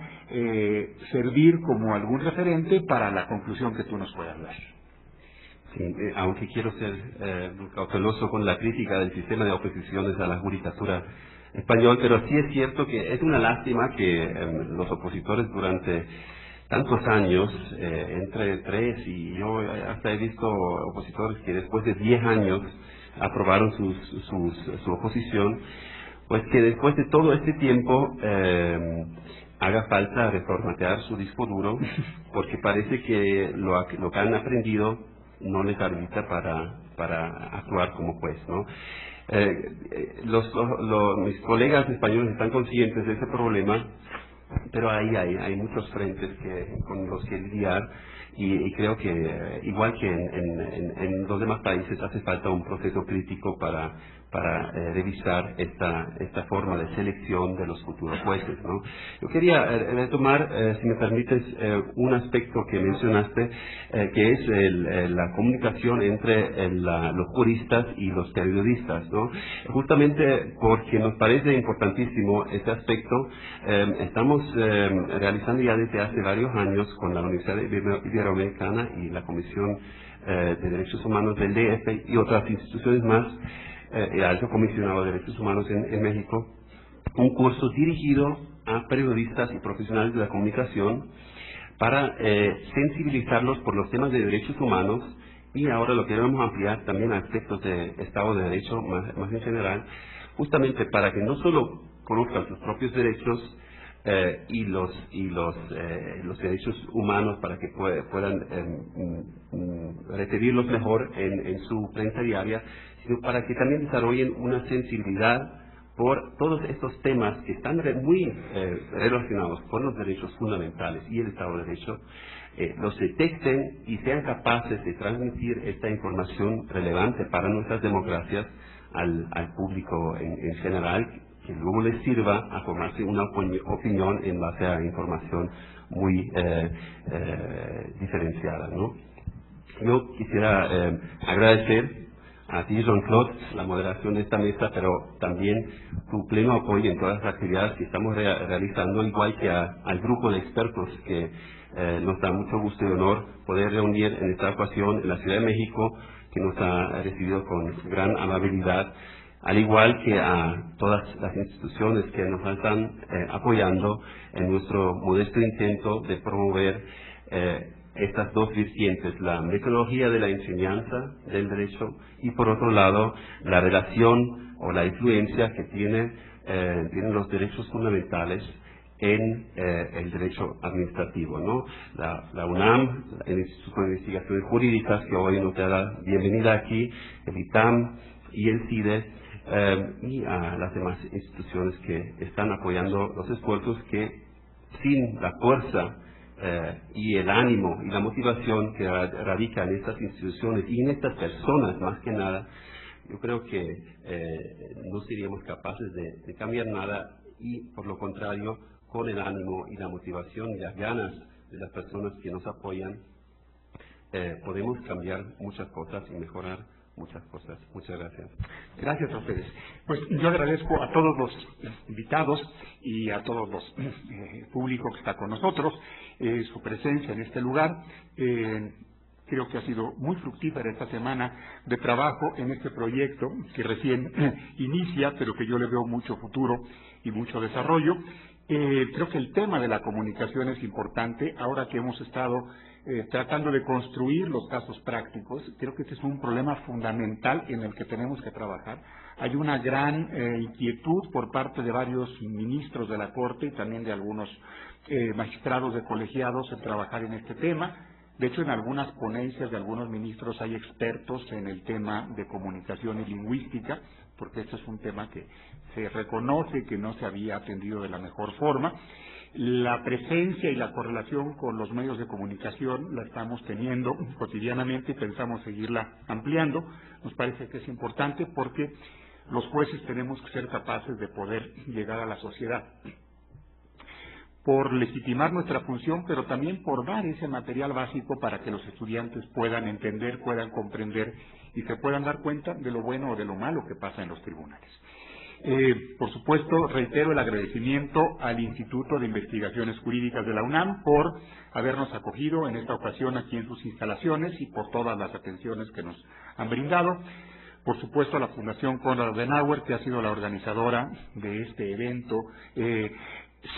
servir como algún referente para la conclusión que tú nos puedas dar. Sí, aunque quiero ser cauteloso con la crítica del sistema de oposiciones a la judicatura español, pero sí es cierto que es una lástima que los opositores durante tantos años, entre 3 y yo hasta he visto opositores que después de 10 años aprobaron su oposición, pues que después de todo este tiempo haga falta reformatear su disco duro, porque parece que lo que han aprendido no les habilita para actuar como juez, ¿no? Mis colegas españoles están conscientes de ese problema, pero ahí hay muchos frentes con los que lidiar y creo que igual que en los demás países hace falta un proceso crítico para revisar esta forma de selección de los futuros jueces, ¿no? Yo quería retomar, si me permites, un aspecto que mencionaste, que es la comunicación entre los juristas y los periodistas, ¿no? Justamente porque nos parece importantísimo este aspecto, estamos realizando ya desde hace varios años con la Universidad Iberoamericana y la Comisión de Derechos Humanos del DF y otras instituciones más, el Alto Comisionado de Derechos Humanos en México, un curso dirigido a periodistas y profesionales de la comunicación para sensibilizarlos por los temas de derechos humanos, y ahora lo queremos ampliar también a aspectos de Estado de Derecho más en general, justamente para que no solo conozcan sus propios derechos y los derechos humanos, para que puedan referirlos mejor en su prensa diaria, sino para que también desarrollen una sensibilidad por todos estos temas que están muy relacionados con los derechos fundamentales y el Estado de Derecho, los detecten y sean capaces de transmitir esta información relevante para nuestras democracias al público en general, que luego les sirva a formarse una opinión en base a información muy diferenciada, ¿no? Yo quisiera agradecer a ti, Jean-Claude, la moderación de esta mesa, pero también tu pleno apoyo en todas las actividades que estamos realizando, igual que al grupo de expertos que nos da mucho gusto y honor poder reunir en esta ocasión en la Ciudad de México, que nos ha recibido con gran amabilidad, al igual que a todas las instituciones que nos están apoyando en nuestro modesto intento de promover estas dos vertientes, la metodología de la enseñanza del derecho y, por otro lado, la relación o la influencia que tienen los derechos fundamentales en el derecho administrativo, ¿no? La UNAM, el Instituto de Investigaciones Jurídicas, que hoy nos da la bienvenida aquí, el ITAM y el CIDE, y a las demás instituciones que están apoyando los esfuerzos que, sin la fuerza y el ánimo y la motivación que radica en estas instituciones y en estas personas más que nada, yo creo que no seríamos capaces de cambiar nada, y por lo contrario, con el ánimo y la motivación y las ganas de las personas que nos apoyan, podemos cambiar muchas cosas y mejorar muchas cosas. Muchas gracias. Gracias a ustedes. Pues yo agradezco a todos los invitados y a todos los público que está con nosotros su presencia en este lugar. Creo que ha sido muy fructífera esta semana de trabajo en este proyecto que recién inicia, pero que yo le veo mucho futuro y mucho desarrollo. Creo que el tema de la comunicación es importante ahora que hemos estado tratando de construir los casos prácticos. Creo que este es un problema fundamental en el que tenemos que trabajar. Hay una gran inquietud por parte de varios ministros de la Corte y también de algunos magistrados de colegiados en trabajar en este tema. De hecho, en algunas ponencias de algunos ministros hay expertos en el tema de comunicación y lingüística, porque este es un tema que se reconoce que no se había atendido de la mejor forma. La presencia y la correlación con los medios de comunicación la estamos teniendo cotidianamente y pensamos seguirla ampliando. Nos parece que es importante porque los jueces tenemos que ser capaces de poder llegar a la sociedad por legitimar nuestra función, pero también por dar ese material básico para que los estudiantes puedan entender, puedan comprender y se puedan dar cuenta de lo bueno o de lo malo que pasa en los tribunales. Por supuesto, reitero el agradecimiento al Instituto de Investigaciones Jurídicas de la UNAM por habernos acogido en esta ocasión aquí en sus instalaciones y por todas las atenciones que nos han brindado. Por supuesto, a la Fundación Konrad Adenauer, que ha sido la organizadora de este evento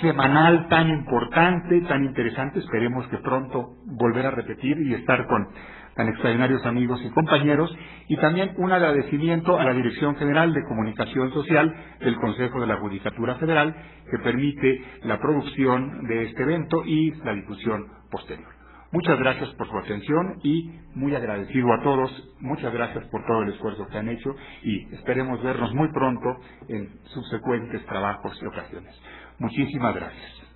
semanal tan importante, tan interesante. Esperemos que pronto volver a repetir y estar con tan extraordinarios amigos y compañeros. Y también un agradecimiento a la Dirección General de Comunicación Social del Consejo de la Judicatura Federal, que permite la producción de este evento y la difusión posterior. Muchas gracias por su atención y muy agradecido a todos. Muchas gracias por todo el esfuerzo que han hecho y esperemos vernos muy pronto en subsecuentes trabajos y ocasiones. Muchísimas gracias.